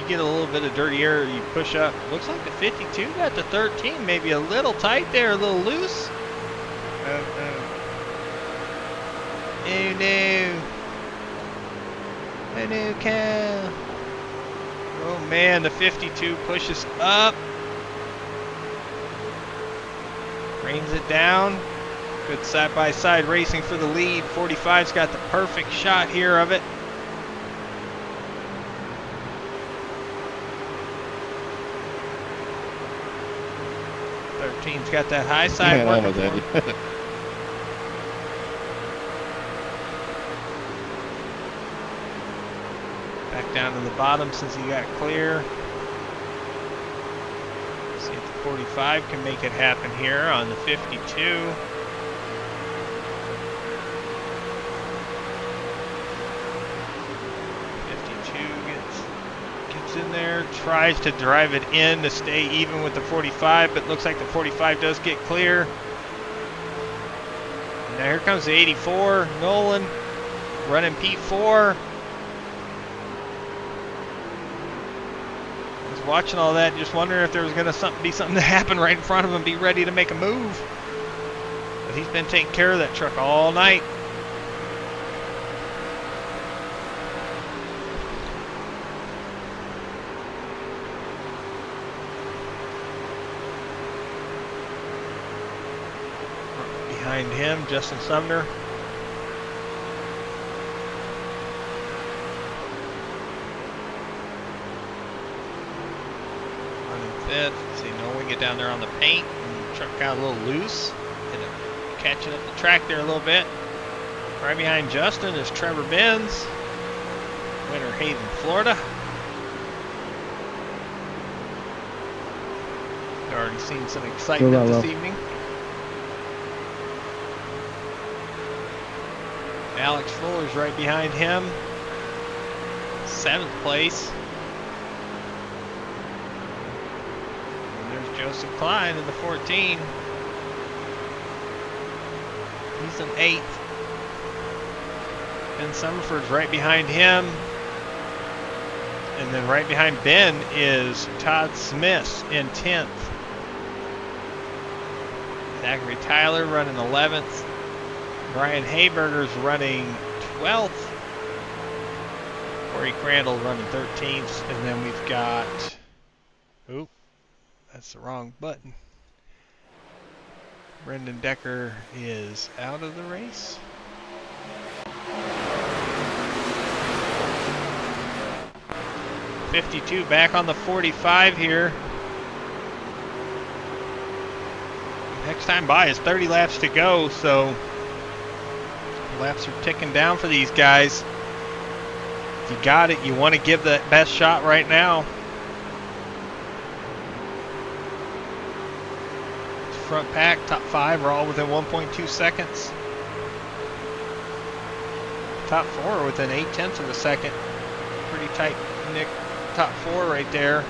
get a little bit of dirty air, you push up. Looks like the 52 got the 13, maybe a little tight there, a little loose. Oh no. Oh no, Cal. Oh man, the 52 pushes up. Reins it down. Good side-by-side racing for the lead. 45's got the perfect shot here of it. Thirteen's got that high side working for him. Back down to the bottom since he got clear. See if the 45 can make it happen here on the 52. 52 gets in there, tries to drive it in to stay even with the 45, but looks like the 45 does get clear. Now here comes the 84, Nolan running P4. Watching all that, just wondering if there was going to be something to happen right in front of him, be ready to make a move. But he's been taking care of that truck all night. Behind him, Justin Sumner. See, Nolan get down there on the paint, and the truck got a little loose. Ended up catching up the track there a little bit. Right behind Justin is Trevor Benz, Winter Haven, Florida. Already seen some excitement this evening. Alex Fuller's right behind him. 7th place. Joseph Klein in the 14. He's in 8th. Ben Summerford's right behind him. And then right behind Ben is Todd Smith in 10th. Zachary Tyler running 11th. Brian Hayberger's running 12th. Corey Crandall running 13th. And then we've got... Oop, that's the wrong button. Brendan Decker is out of the race. .52 back on the 45 here. Next time by is 30 laps to go, so laps are ticking down for these guys. If you got it, you want to give the best shot right now. Front pack, top 5 are all within 1.2 seconds. Top 4 are within 0.8 of a second. Pretty tight, Nick. Top 4 right there.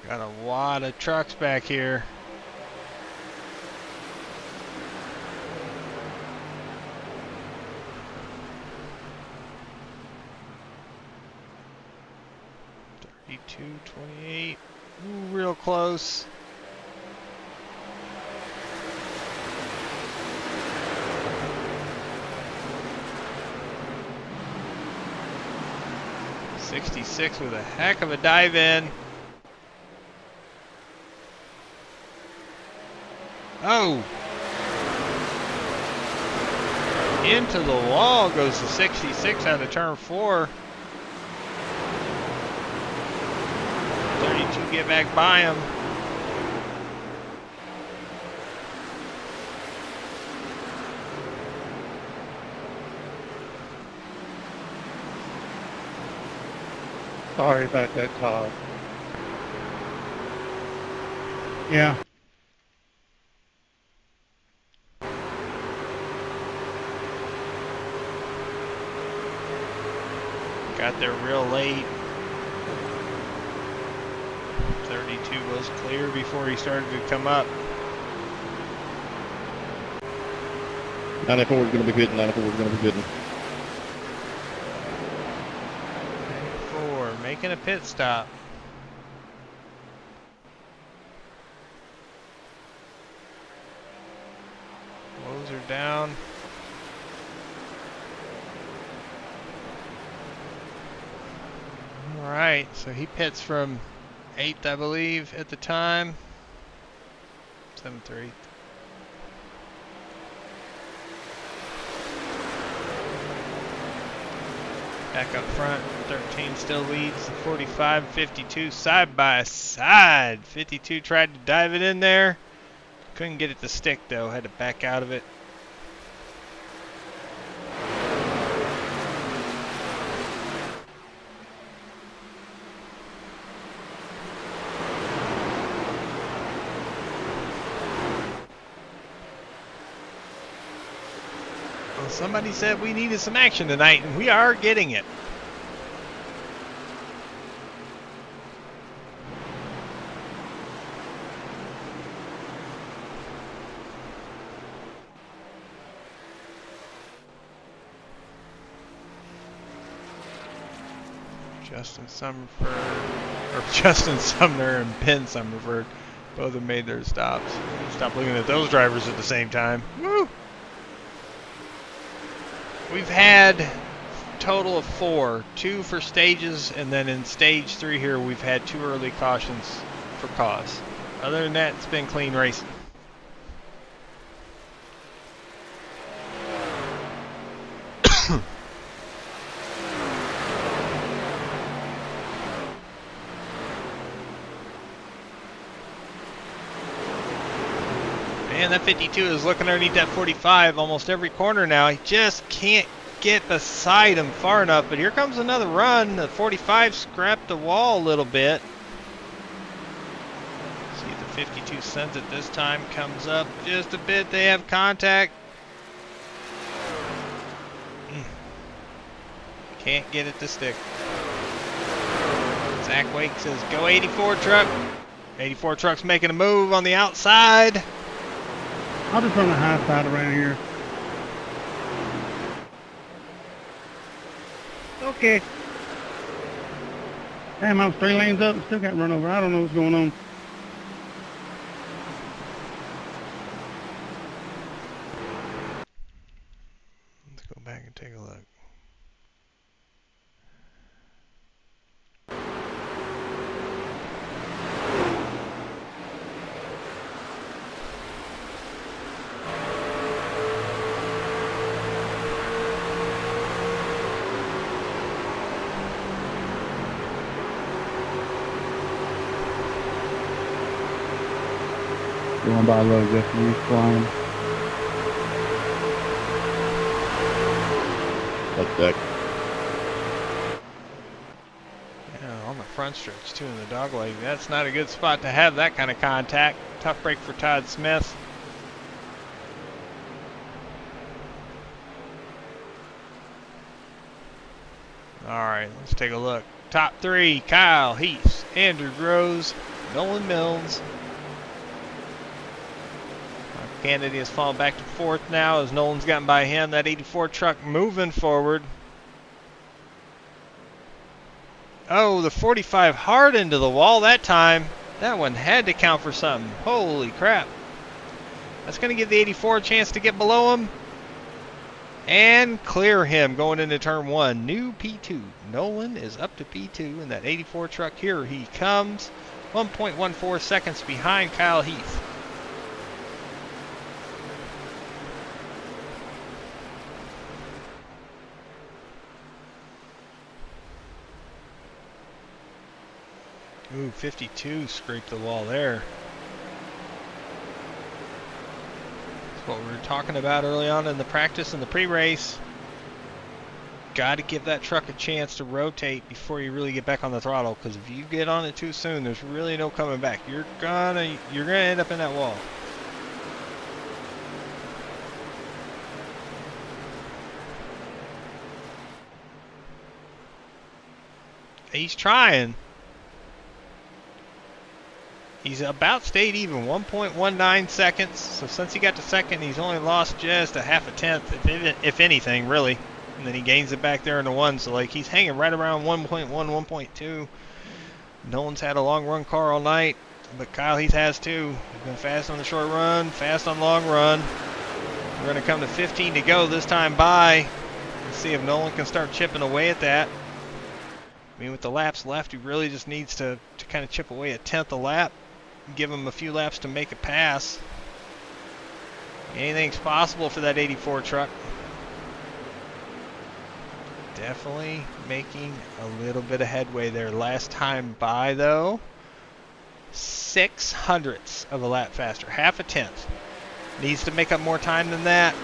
Got a lot of trucks back here. .28. Ooh, real close. .66 with a heck of a dive in. Oh! Into the wall goes the 66 out of turn 4. 32 get back by him. Sorry about that, Todd. Yeah. Got there real late. 32 was clear before he started to come up. 94 is going to be good. 94 is going to be good. 94 making a pit stop. Lows are down. Alright, so he pits from 8th, I believe, at the time. 7th or 8th. Back up front, 13 still leads. 45 and 52 side by side. 52 tried to dive it in there. Couldn't get it to stick though, had to back out of it. Somebody said we needed some action tonight, and we are getting it. Justin Sumner and Ben Summerford both have made their stops. Stop looking at those drivers at the same time. Woo! We've had total of 4. 2 for stages, and then in stage 3 here we've had 2 early cautions for cause. Other than that, it's been clean racing. Man, that 52 is looking underneath that 45 almost every corner now. He just can't get beside him far enough, but here comes another run. The 45 scrapped the wall a little bit. See if the 52 sends it this time. Comes up just a bit. They have contact. Can't get it to stick. Zach Wake says, go 84 truck. 84 truck's making a move on the outside. I'll just run the high side around here. Okay. Damn, I was 3 lanes up and still got run over. I don't know what's going on. Let's go back and take a look. Going by low, just flying. That's deck. Yeah, on the front stretch too in the dog leg. That's not a good spot to have that kind of contact. Tough break for Todd Smith. Alright, let's take a look. Top 3, Kyle Heath, Andrew Groves, Nolan Mills. Kennedy has fallen back to 4th now as Nolan's gotten by him. That 84 truck moving forward. Oh, the 45 hard into the wall that time. That one had to count for something. Holy crap. That's going to give the 84 a chance to get below him. And clear him going into turn 1. New P2. Nolan is up to P2 in that 84 truck. Here he comes. 1.14 seconds behind Kyle Heath. Ooh, 52 scraped the wall there. That's what we were talking about early on in the practice and the pre-race. Got to give that truck a chance to rotate before you really get back on the throttle, because if you get on it too soon, there's really no coming back. You're gonna end up in that wall. He's trying. He's about stayed even, 1.19 seconds. So since he got to 2nd, he's only lost just a half a tenth, if anything, really. And then he gains it back there in the 1. So like he's hanging right around 1.1, 1.2. Nolan's had a long run car all night, but Kyle Heath has too. He's been fast on the short run, fast on long run. We're going to come to 15 to go this time by. Let's see if Nolan can start chipping away at that. I mean, with the laps left, he really just needs to kind of chip away a tenth a lap. Give him a few laps to make a pass. Anything's possible for that 84 truck. Definitely making a little bit of headway there. Last time by, though, 0.06 of a lap faster, half a tenth. Needs to make up more time than that.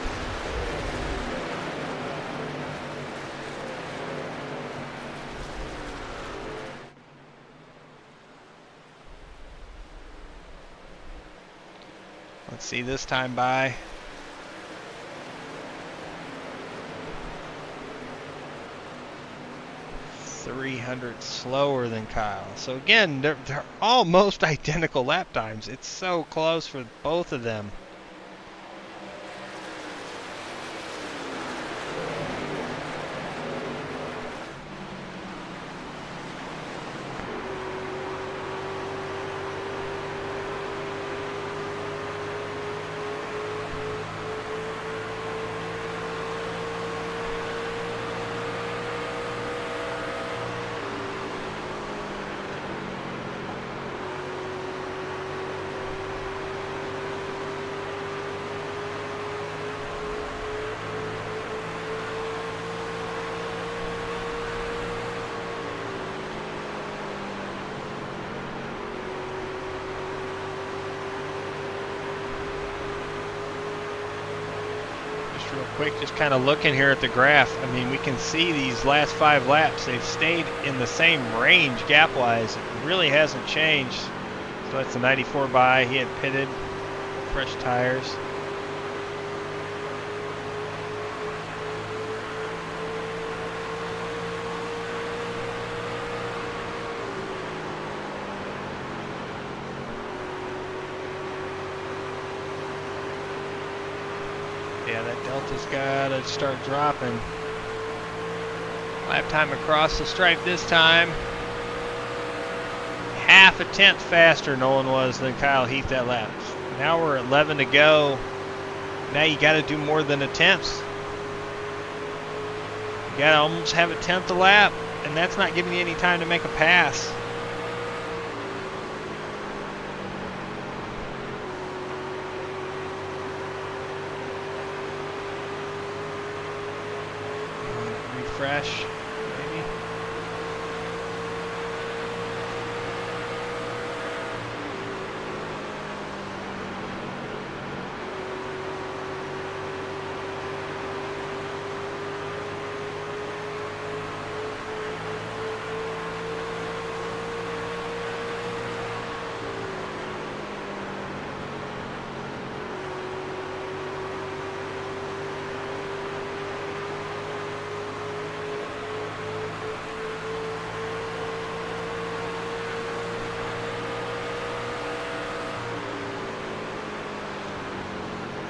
Let's see this time by. .300 slower than Kyle. So again, they're almost identical lap times. It's so close for both of them. real quick, just kind of looking here at the graph. I mean, we can see these last 5 laps, they've stayed in the same range gap-wise. It really hasn't changed. So that's a 94 by. He had pitted, fresh tires. Yeah, that delta's got to start dropping. Lap time across the stripe this time. Half a tenth faster Nolan was than Kyle Heath that lap. Now we're at 11 to go. Now you got to do more than a tenth. You got to almost have a tenth a lap, and that's not giving you any time to make a pass. Refresh, maybe.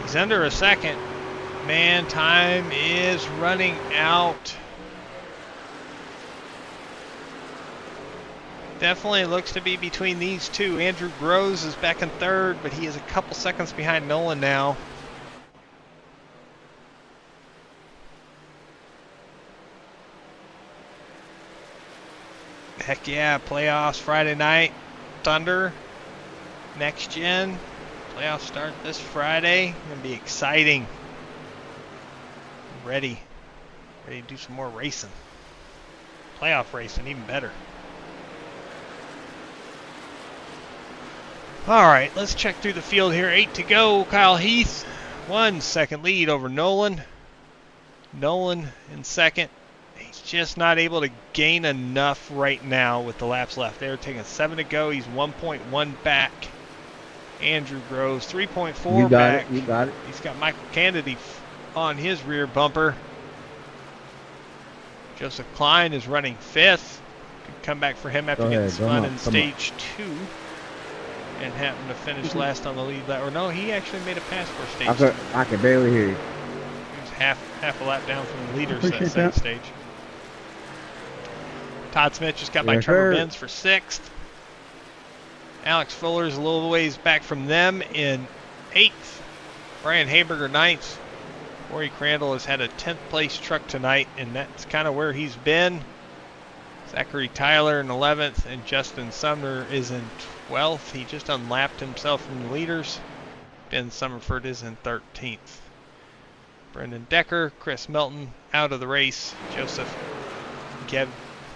He's under a second. Man, time is running out. Definitely looks to be between these two. Andrew Groves is back in third, but he is a couple seconds behind Nolan now. Heck yeah, playoffs Friday night. Thunder, next gen. Playoffs start this Friday. Gonna be exciting. Ready to do some more racing. Playoff racing, even better. All right, let's check through the field here. 8 to go. Kyle Heath, 1 second lead over Nolan. Nolan in second. He's just not able to gain enough right now with the laps left. They're taking 7 to go. He's 1.1 back. Andrew Groves, 3.4 back. You got it. He's got Michael Kennedy on his rear bumper. Joseph Klein is running 5th. Good comeback for him after getting spun in stage 2 and happened to finish last on the lead lap. Or no, he actually made a pass for stage 2. I can barely hear you. He was half a lap down from the leaders that same stage. Todd Smith just got by Trevor Benz for 6th. Alex Fuller's a little ways back from them in 8th. Brian Haberger 9th. Corey Crandall has had a 10th place truck tonight, and that's kind of where he's been. Zachary Tyler in 11th, and Justin Sumner is in 12th. He just unlapped himself from the leaders. Ben Summerford is in 13th. Brendan Decker, Chris Melton out of the race. Joseph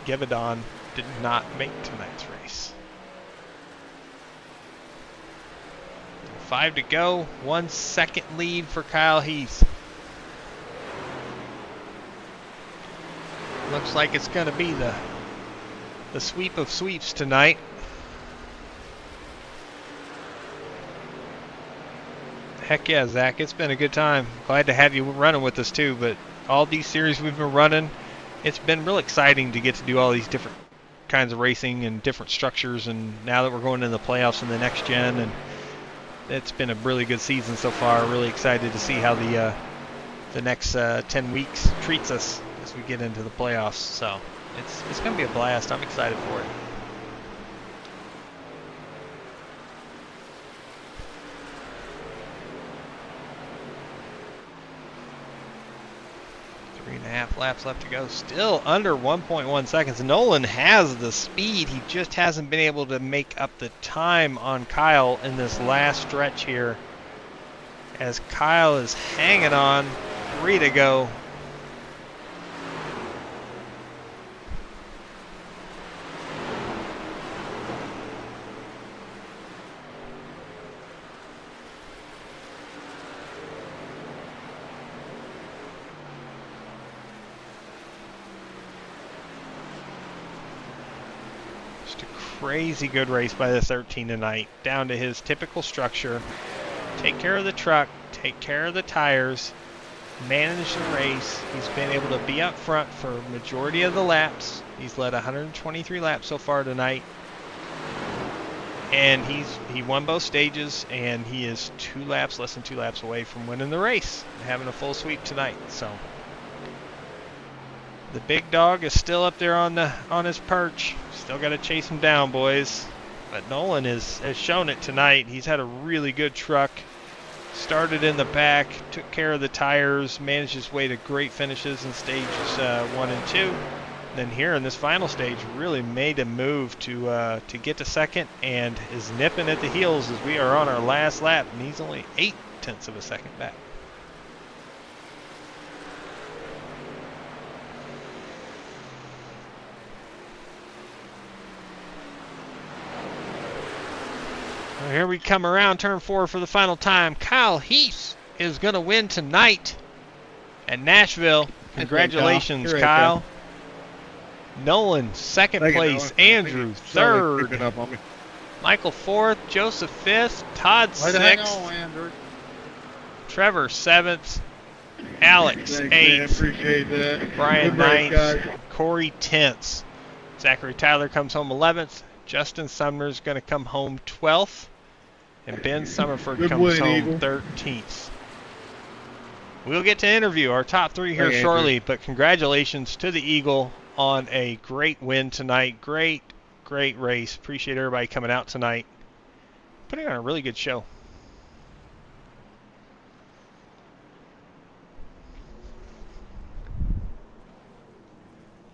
Gevedon did not make tonight's race. 5 to go, 1 second lead for Kyle Heath. Looks like it's going to be the sweep of sweeps tonight. Heck yeah, Zach, it's been a good time. Glad to have you running with us too, but all these series we've been running, it's been real exciting to get to do all these different kinds of racing and different structures, and now that we're going into the playoffs in the next gen, and it's been a really good season so far. Really excited to see how the next 10 weeks treats us as we get into the playoffs. So it's going to be a blast. I'm excited for it. Three and a half laps left to go. Still under 1.1 seconds. Nolan has the speed. He just hasn't been able to make up the time on Kyle in this last stretch here, as Kyle is hanging on. 3 to go. crazy good race by the 13 tonight, down to his typical structure. Take care of the truck, take care of the tires, manage the race. He's been able to be up front for majority of the laps. He's led 123 laps so far tonight. And he won both stages, and he is less than 2 laps away from winning the race and having a full sweep tonight. So the big dog is still up there on his perch. Still got to chase him down, boys. But Nolan has shown it tonight. He's had a really good truck. Started in the back, took care of the tires, managed his way to great finishes in stages 1 and 2. Then here in this final stage, really made a move to get to second, and is nipping at the heels as we are on our last lap, and he's only 0.8 of a second back. Well, here we come around turn 4 for the final time. Kyle Heath is going to win tonight at Nashville. Congratulations, Kyle. Nolan, second place. Andrew, third. Michael, fourth. Joseph, fifth. Todd, sixth. Trevor, seventh. Alex, eighth. Appreciate that. Brian, ninth. Corey, 10th. Zachary Tyler comes home 11th. Justin Sumner's going to come home 12th. And Ben Summerford comes home 13th. We'll get to interview our top 3 here shortly, but congratulations to the Eagle on a great win tonight. Great race. Appreciate everybody coming out tonight. Putting on a really good show.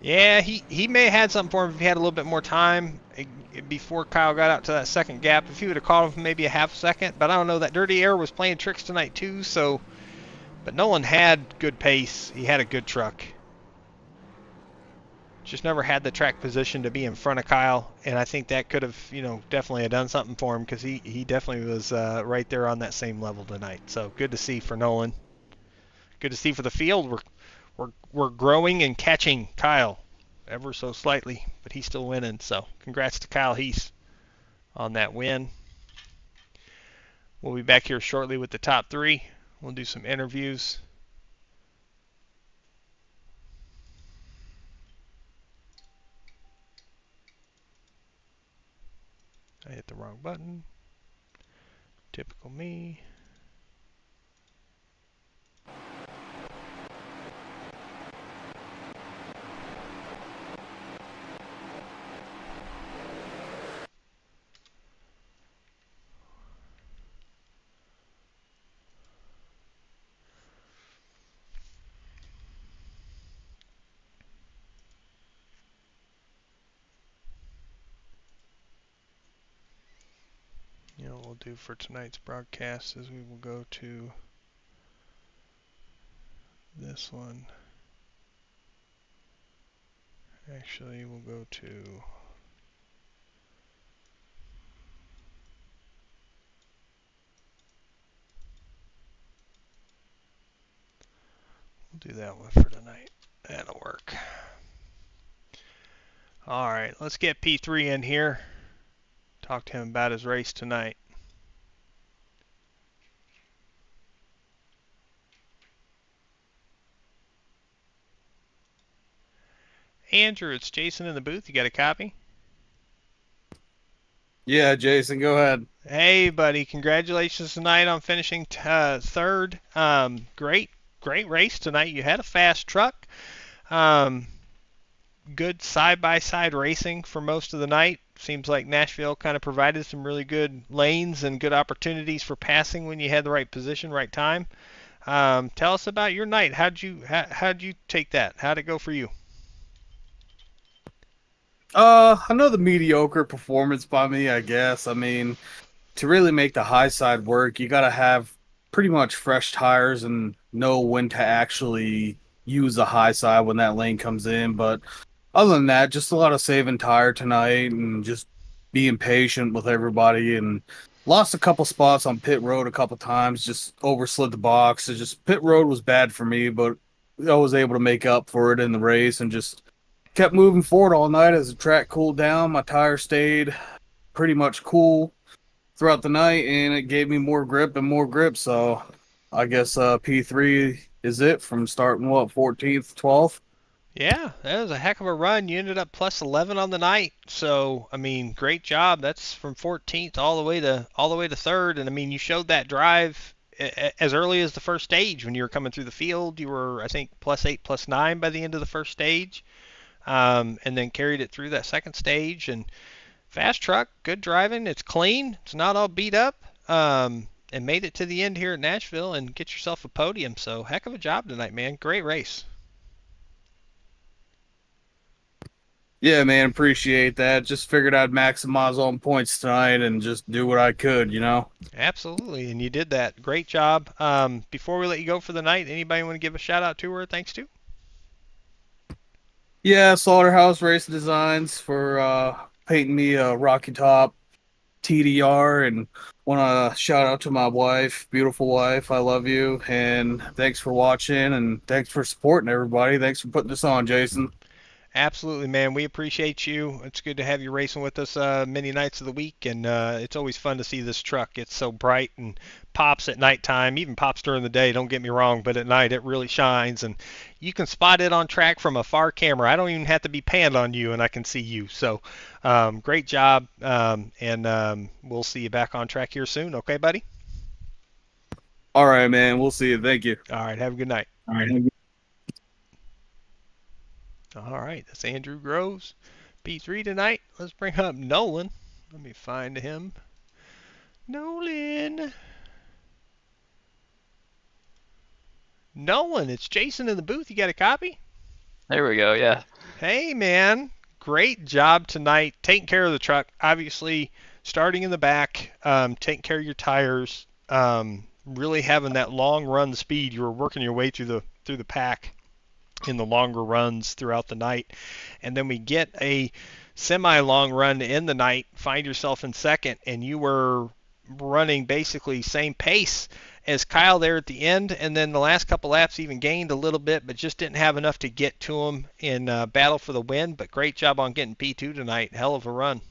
Yeah, he may have had something for him if he had a little bit more time before Kyle got out to that second gap. If he would have caught him maybe a half second, but I don't know. That Dirty Air was playing tricks tonight too, so. But Nolan had good pace. He had a good truck. Just never had the track position to be in front of Kyle, and I think that could have, definitely have done something for him, because he definitely was right there on that same level tonight. So good to see for Nolan. Good to see for the field. We're growing and catching Kyle ever so slightly, but he's still winning. So congrats to Kyle Heath on that win. We'll be back here shortly with the top 3. We'll do some interviews. I hit the wrong button. Typical me. What we'll do for tonight's broadcast is we will go to this one. Actually, we'll go to we'll do that one for tonight. That'll work. Alright, let's get P3 in here. Talk to him about his race tonight. Andrew, it's Jason in the booth. You got a copy? Yeah, Jason, go ahead. Hey, buddy. Congratulations tonight on finishing third. Great race tonight. You had a fast truck. Good side-by-side racing for most of the night. Seems like Nashville kind of provided some really good lanes and good opportunities for passing when you had the right position, right time. Tell us about your night. How'd you take that? How'd it go for you? Another mediocre performance by me, I guess. I mean, to really make the high side work, you got to have pretty much fresh tires and know when to actually use the high side when that lane comes in. But other than that, just a lot of saving tire tonight and just being patient with everybody, and lost a couple spots on pit road a couple times, just overslid the box. It just pit road was bad for me, but I was able to make up for it in the race and just kept moving forward all night as the track cooled down. My tire stayed pretty much cool throughout the night, and it gave me more grip and more grip. So I guess P3 is it from starting, 14th, 12th? Yeah, that was a heck of a run. You ended up plus 11 on the night. So, I mean, great job. That's from 14th all the way to third. And I mean, you showed that drive as early as the first stage when you were coming through the field. You were, I think, plus 8, plus 9 by the end of the first stage, and then carried it through that second stage. And fast truck, good driving. It's clean. It's not all beat up. And made it to the end here at Nashville and get yourself a podium. So, heck of a job tonight, man. Great race. Yeah, man, appreciate that. Just figured I'd maximize on points tonight and just do what I could, you know? Absolutely, and you did that. Great job. Before we let you go for the night, anybody want to give a shout out to or thanks to? Yeah, Slaughterhouse Race Designs for painting me a Rocky Top TDR, and want to shout out to my wife, beautiful wife. I love you, and thanks for watching, and thanks for supporting everybody. Thanks for putting this on, Jason. Absolutely, man. We appreciate you. It's good to have you racing with us many nights of the week, and it's always fun to see this truck. It's so bright and pops at nighttime, even pops during the day, don't get me wrong, but at night it really shines, and you can spot it on track from a far camera. I don't even have to be panned on you, and I can see you. So great job, and we'll see you back on track here soon. Okay, buddy? All right, man. We'll see you. Thank you. All right, have a good night. All right. All right, that's Andrew Groves. P3 tonight. Let's bring up Nolan. Let me find him. Nolan, it's Jason in the booth. You got a copy? There we go, yeah. Hey, man. Great job tonight. Taking care of the truck. Obviously, starting in the back, taking care of your tires, really having that long run speed. You were working your way through the pack in the longer runs throughout the night, and then we get a semi-long run in the night, find yourself in second, and you were running basically same pace as Kyle there at the end, and then the last couple laps even gained a little bit, but just didn't have enough to get to him in battle for the win. But great job on getting P2 tonight. Hell of a run.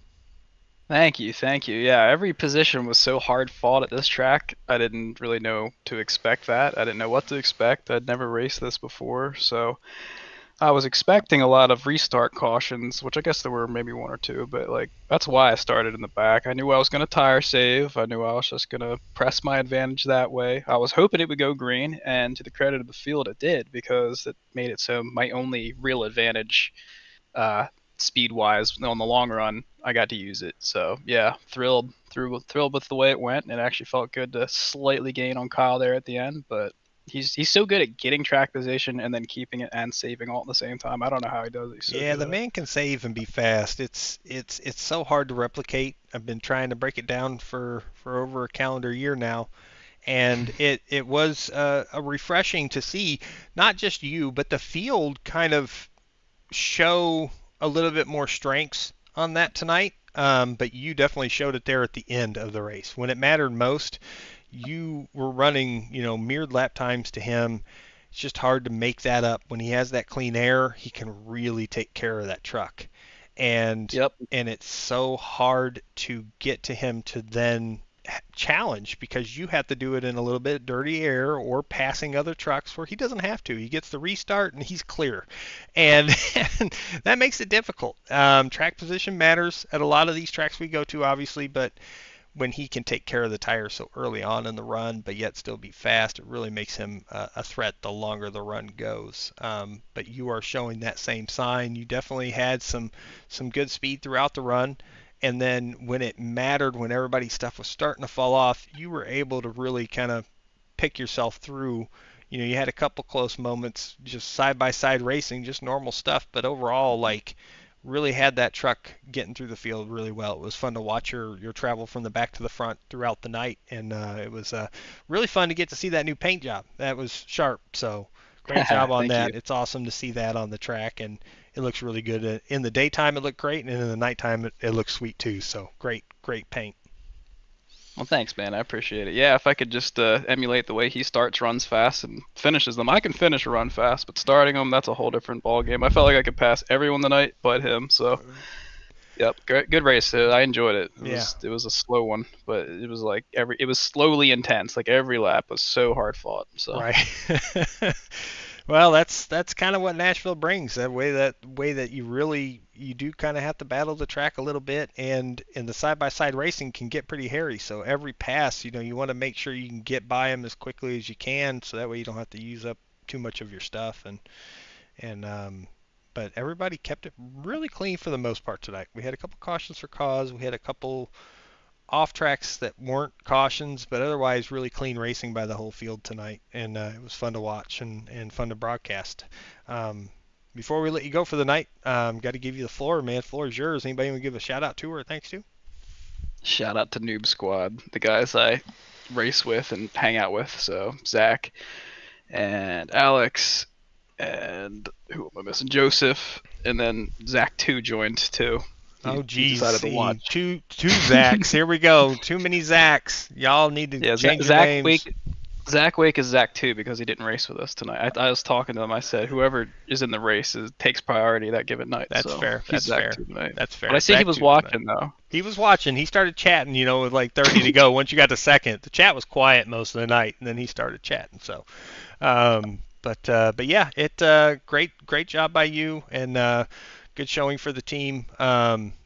Thank you. Yeah, every position was so hard fought at this track. I didn't really know to expect that. I didn't know what to expect. I'd never raced this before, so I was expecting a lot of restart cautions, which I guess there were maybe one or two, but like that's why I started in the back. I knew I was going to tire save. I knew I was just going to press my advantage that way. I was hoping it would go green, and to the credit of the field, it did, because it made it so my only real advantage speed-wise on the long run, I got to use it. So yeah, thrilled with the way it went. It actually felt good to slightly gain on Kyle there at the end, but he's so good at getting track position and then keeping it and saving all at the same time. I don't know how he does it. So yeah, the man can save and be fast. It's so hard to replicate. I've been trying to break it down for over a calendar year now, and it was a refreshing to see not just you but the field kind of show a little bit more strengths on that tonight. But you definitely showed it there at the end of the race when it mattered most. You were running, mirrored lap times to him. It's just hard to make that up. When he has that clean air, he can really take care of that truck. And and it's so hard to get to him to then challenge, because you have to do it in a little bit dirty air or passing other trucks where he doesn't have to. He gets the restart and he's clear, and that makes it difficult. Track position matters at a lot of these tracks we go to, obviously, but when he can take care of the tires so early on in the run but yet still be fast, it really makes him a threat the longer the run goes. But you are showing that same sign. You definitely had some good speed throughout the run. And then when it mattered, when everybody's stuff was starting to fall off, you were able to really kind of pick yourself through. You had a couple close moments, just side-by-side racing, just normal stuff. But overall, really had that truck getting through the field really well. It was fun to watch your travel from the back to the front throughout the night. And it was really fun to get to see that new paint job. That was sharp. So great job on that. It's awesome to see that on the track. And it looks really good. In the daytime, it looked great, and in the nighttime, it looks sweet too. So great paint. Well, thanks, man. I appreciate it. Yeah, if I could just emulate the way he starts, runs fast, and finishes them. I can finish a run fast, but starting them, that's a whole different ball game. I felt like I could pass everyone tonight but him. So, yep, great, good race. I enjoyed it. It was a slow one, but it was like it was slowly intense. Like every lap was so hard fought. So. Right. Well, that's kind of what Nashville brings. That way that you do kind of have to battle the track a little bit, and the side-by-side racing can get pretty hairy. So every pass, you want to make sure you can get by them as quickly as you can, so that way you don't have to use up too much of your stuff. But everybody kept it really clean for the most part tonight. We had a couple cautions for cause. We had a couple off tracks that weren't cautions, but otherwise really clean racing by the whole field tonight, and it was fun to watch and fun to broadcast. Before we let you go for the night, got to give you the floor, man. Floor is yours. Anybody want to give a shout out to or thanks to? Shout out to Noob Squad, the guys I race with and hang out with. So Zach and Alex and who am I missing? Joseph, and then Zach 2 joined too. Oh, geez. Decided to watch. Two Zachs. Here we go. Too many Zachs. Y'all need to change your names. Zach Wake is Zach 2 because he didn't race with us tonight. I was talking to him. I said, whoever is in the race takes priority that given night. That's fair. That's Zach fair. 2 tonight. That's fair. But I see he was watching, though. He was watching. He started chatting, with like 30 to go. Once you got to second, the chat was quiet most of the night, and then he started chatting. So, but yeah, great job by you, and good showing for the team.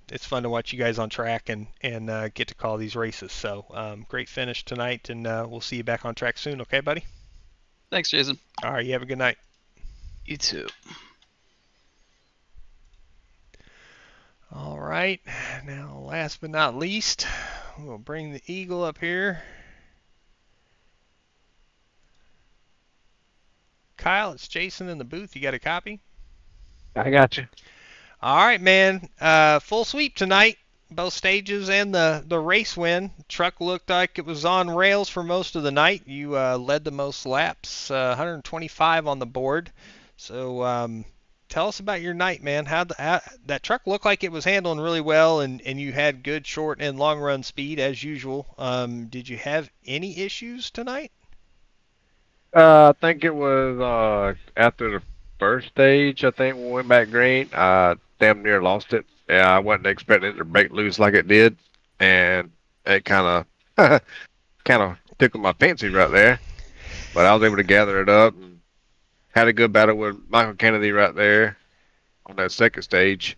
It's fun to watch you guys on track and get to call these races. So great finish tonight, and we'll see you back on track soon. Okay, buddy? Thanks, Jason. All right, you have a good night. You too. All right, now last but not least, we'll bring the Eagle up here. Kyle, it's Jason in the booth. You got a copy? I got you. All right, man. Full sweep tonight, both stages and the race win. Truck looked like it was on rails for most of the night. You led the most laps, 125 on the board. So tell us about your night, man. How that truck looked like it was handling really well, and you had good short and long run speed as usual. Did you have any issues tonight? I think it was after the first stage. I think we went back green. I damn near lost it. Yeah, I wasn't expecting it to break loose like it did, and it kind of tickled my fancy right there. But I was able to gather it up and had a good battle with Michael Kennedy right there on that second stage.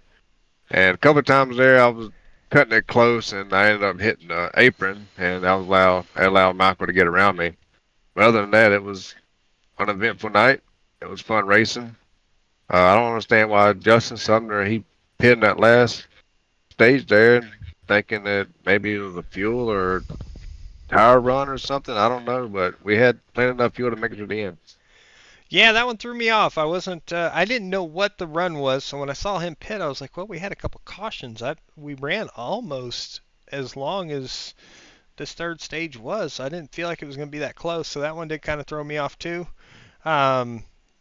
And a couple of times there, I was cutting it close, and I ended up hitting the apron, and I allowed Michael to get around me. But other than that, it was an eventful night. It was fun racing. I don't understand why Justin Sumner, he pinned that last stage there, thinking that maybe it was a fuel or tire run or something. I don't know, but we had plenty enough fuel to make it to the end. Yeah, that one threw me off. I didn't know what the run was, so when I saw him pit, I was like, well, we had a couple cautions. We ran almost as long as this third stage was, so I didn't feel like it was going to be that close, so that one did kind of throw me off too.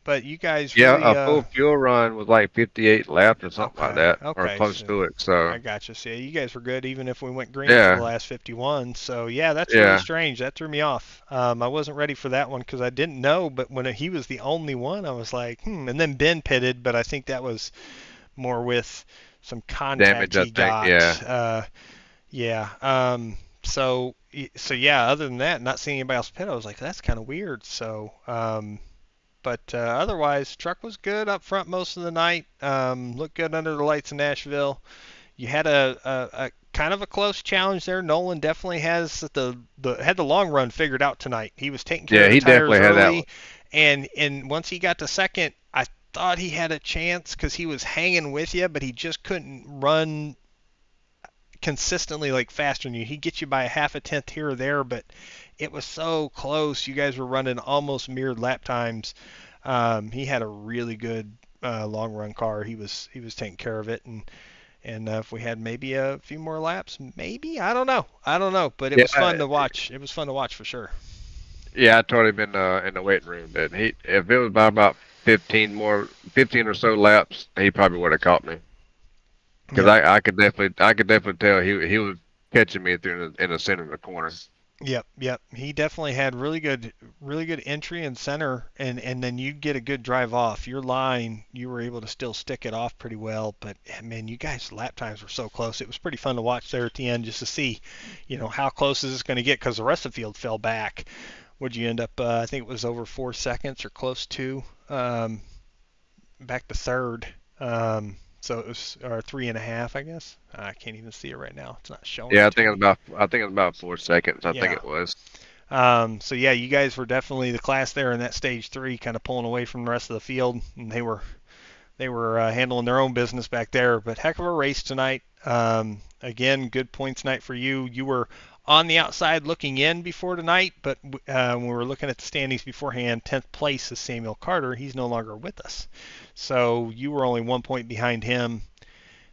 But you guys really, a full fuel run was like 58 laps or something like that, or close to it. So I gotcha. So you guys were good even if we went green for the last 51. So yeah, that's really strange. That threw me off. I wasn't ready for that one because I didn't know. But when he was the only one, I was like, And then Ben pitted, but I think that was more with some contact damage, he got. So yeah. Other than that, not seeing anybody else pit, I was like, that's kind of weird. So. But otherwise, truck was good up front most of the night. Looked good under the lights in Nashville. You had a kind of a close challenge there. Nolan definitely has had the long run figured out tonight. He was taking care of the tires definitely early, had that one. And once he got to second, I thought he had a chance because he was hanging with you, but he just couldn't run consistently like faster than you. He'd get you by a half a tenth here or there, but it was so close. You guys were running almost mirrored lap times. He had a really good long run car. He was taking care of it, and if we had maybe a few more laps, maybe I don't know. But it was fun to watch. It was fun to watch for sure. Yeah, I told him in the waiting room that if it was by about 15 or so laps, he probably would have caught me. Because I could definitely tell he was catching me through in the center of the corner. Yep. He definitely had really good entry and center, and then you get a good drive off. Your line, you were able to still stick it off pretty well, but man, you guys' lap times were so close. It was pretty fun to watch there at the end just to see, how close is this going to get, because the rest of the field fell back. Would you end up? I think it was over 4 seconds or close to, back to third. So it was, or 3.5, I guess. I can't even see it right now. It's not showing. Yeah, I think it's about 4 seconds. I think it was. So yeah, you guys were definitely the class there in that stage 3, kind of pulling away from the rest of the field, and they were handling their own business back there. But heck of a race tonight. Again, good points night for you. You were on the outside looking in before tonight, but when we were looking at the standings beforehand, 10th place is Samuel Carter. He's no longer with us. So you were only 1 point behind him.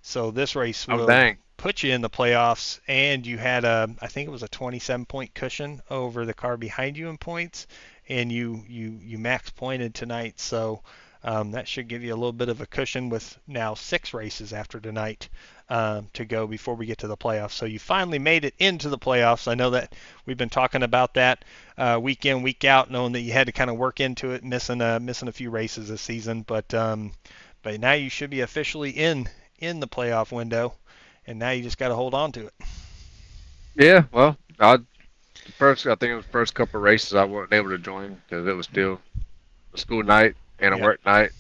So this race will put you in the playoffs, and you had I think it was a 27-point cushion over the car behind you in points, and you max pointed tonight. So that should give you a little bit of a cushion with now 6 races after tonight to go before we get to the playoffs. So you finally made it into the playoffs. I know that we've been talking about that week in, week out, knowing that you had to kind of work into it, missing a few races this season. But now you should be officially in the playoff window, and now you just got to hold on to it. Yeah, well, I think it was the first couple of races I wasn't able to join because it was still a school night and a work night,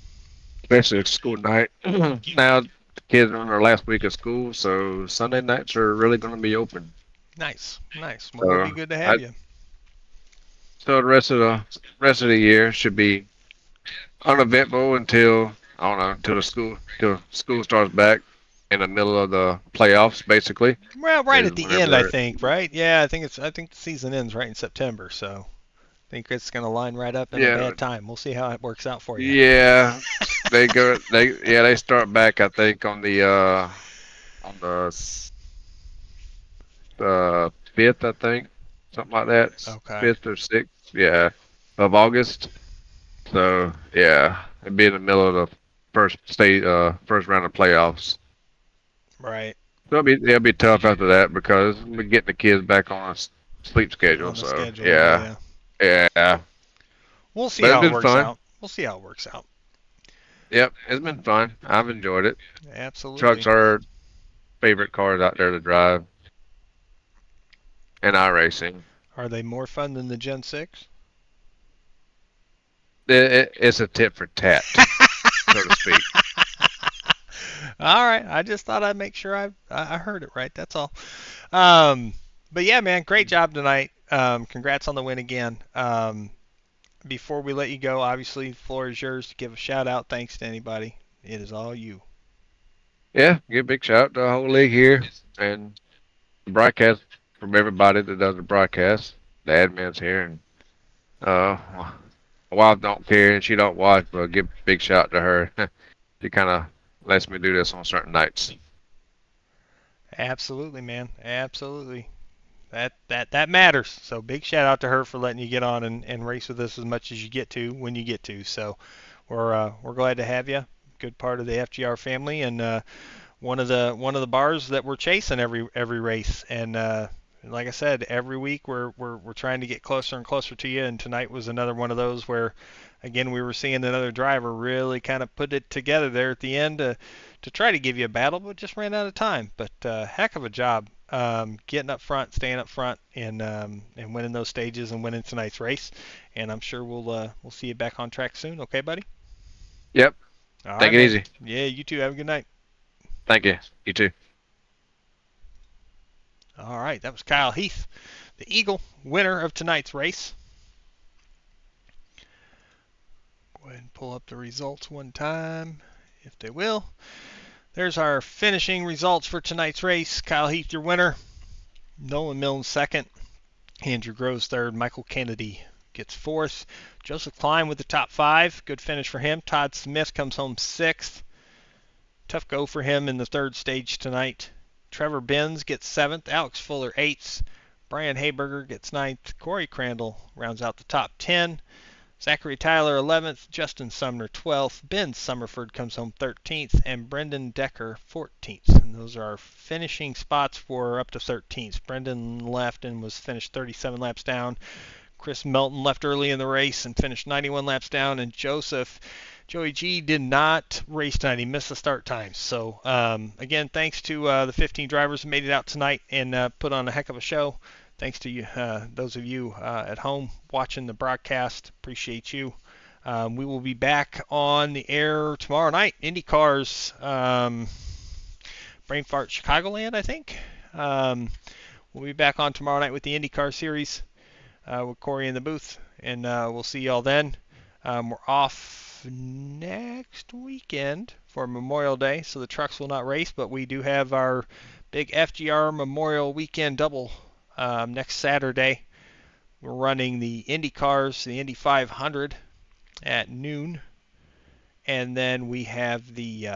especially a school night. Now the kids are on their last week of school, so Sunday nights are really going to be open. Nice. Well, it'll be good to have you. So the rest of the year should be uneventful until the school starts back in the middle of the playoffs, basically. Well, right at the end, I think, right? Yeah, I think the season ends right in September, so I think it's going to line right up in a bad time. We'll see how it works out for you. Yeah, they start back, I think, on the 5th, I think, something like that. Okay. 5th or 6th, of August. So yeah, it'd be in the middle of the first round of playoffs. Right. So it'll be tough after that because we're getting the kids back on a sleep schedule. Yeah. We'll see how it works out. We'll see how it works out. Yep, it's been fun. I've enjoyed it. Absolutely. Trucks are favorite cars out there to drive, and iRacing. Are they more fun than the Gen 6? It's a tit for tat, so to speak. All right, I just thought I'd make sure I heard it right. That's all. But yeah, man, great job tonight. Congrats on the win again. Before we let you go, obviously, the floor is yours to give a shout out. Thanks to anybody. It is all you. Yeah, give a big shout out to the whole league here and the broadcast from everybody that does the broadcast. The admins here, and my wife don't care and she don't watch, but give a big shout out to her. She kind of lets me do this on certain nights. Absolutely, man. Absolutely. That matters. So big shout out to her for letting you get on and race with us as much as you get to when you get to. So we're glad to have you. Good part of the FGR family, and one of the bars that we're chasing every race. And like I said, every week we're trying to get closer and closer to you. And tonight was another one of those where, again, we were seeing another driver really kind of put it together there at the end to try to give you a battle, but just ran out of time. But heck of a job getting up front, staying up front, and winning those stages and winning tonight's race. And I'm sure we'll see you back on track soon. Okay, buddy? Yep. Take it easy. Yeah, you too. Have a good night. Thank you. You too. All right, that was Kyle Heath, the Eagle, winner of tonight's race. Go ahead and pull up the results one time, if they will. There's our finishing results for tonight's race. Kyle Heath, your winner. Nolan Milne, second. Andrew Groves, third. Michael Kennedy gets fourth. Joseph Klein with the top 5. Good finish for him. Todd Smith comes home sixth. Tough go for him in the third stage tonight. Trevor Benz gets 7th. Alex Fuller 8th. Brian Hayberger gets 9th. Corey Crandall rounds out the top 10. Zachary Tyler 11th. Justin Sumner 12th. Ben Summerford comes home 13th. And Brendan Decker 14th. And those are our finishing spots for up to 13th. Brendan left and was finished 37 laps down. Chris Melton left early in the race and finished 91 laps down. And Joey G did not race tonight. He missed the start times. So, again, thanks to the 15 drivers who made it out tonight and put on a heck of a show. Thanks to you, those of you at home watching the broadcast. Appreciate you. We will be back on the air tomorrow night. IndyCars, Brain Fart Chicagoland, I think. We'll be back on tomorrow night with the IndyCar series with Corey in the booth, and we'll see y'all then. We're off next weekend for Memorial Day, so the trucks will not race, but we do have our big FGR Memorial Weekend double next Saturday. We're running the IndyCars, the Indy 500 at noon, and then we have the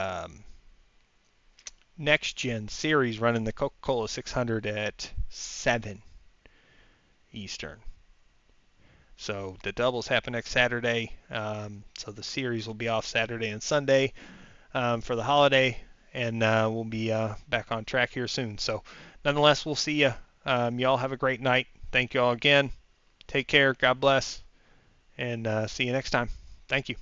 Next Gen Series running the Coca-Cola 600 at 7 Eastern. So the doubles happen next Saturday, so the series will be off Saturday and Sunday for the holiday, and we'll be back on track here soon. So nonetheless, we'll see you. Y'all have a great night. Thank you all again. Take care. God bless. And see you next time. Thank you.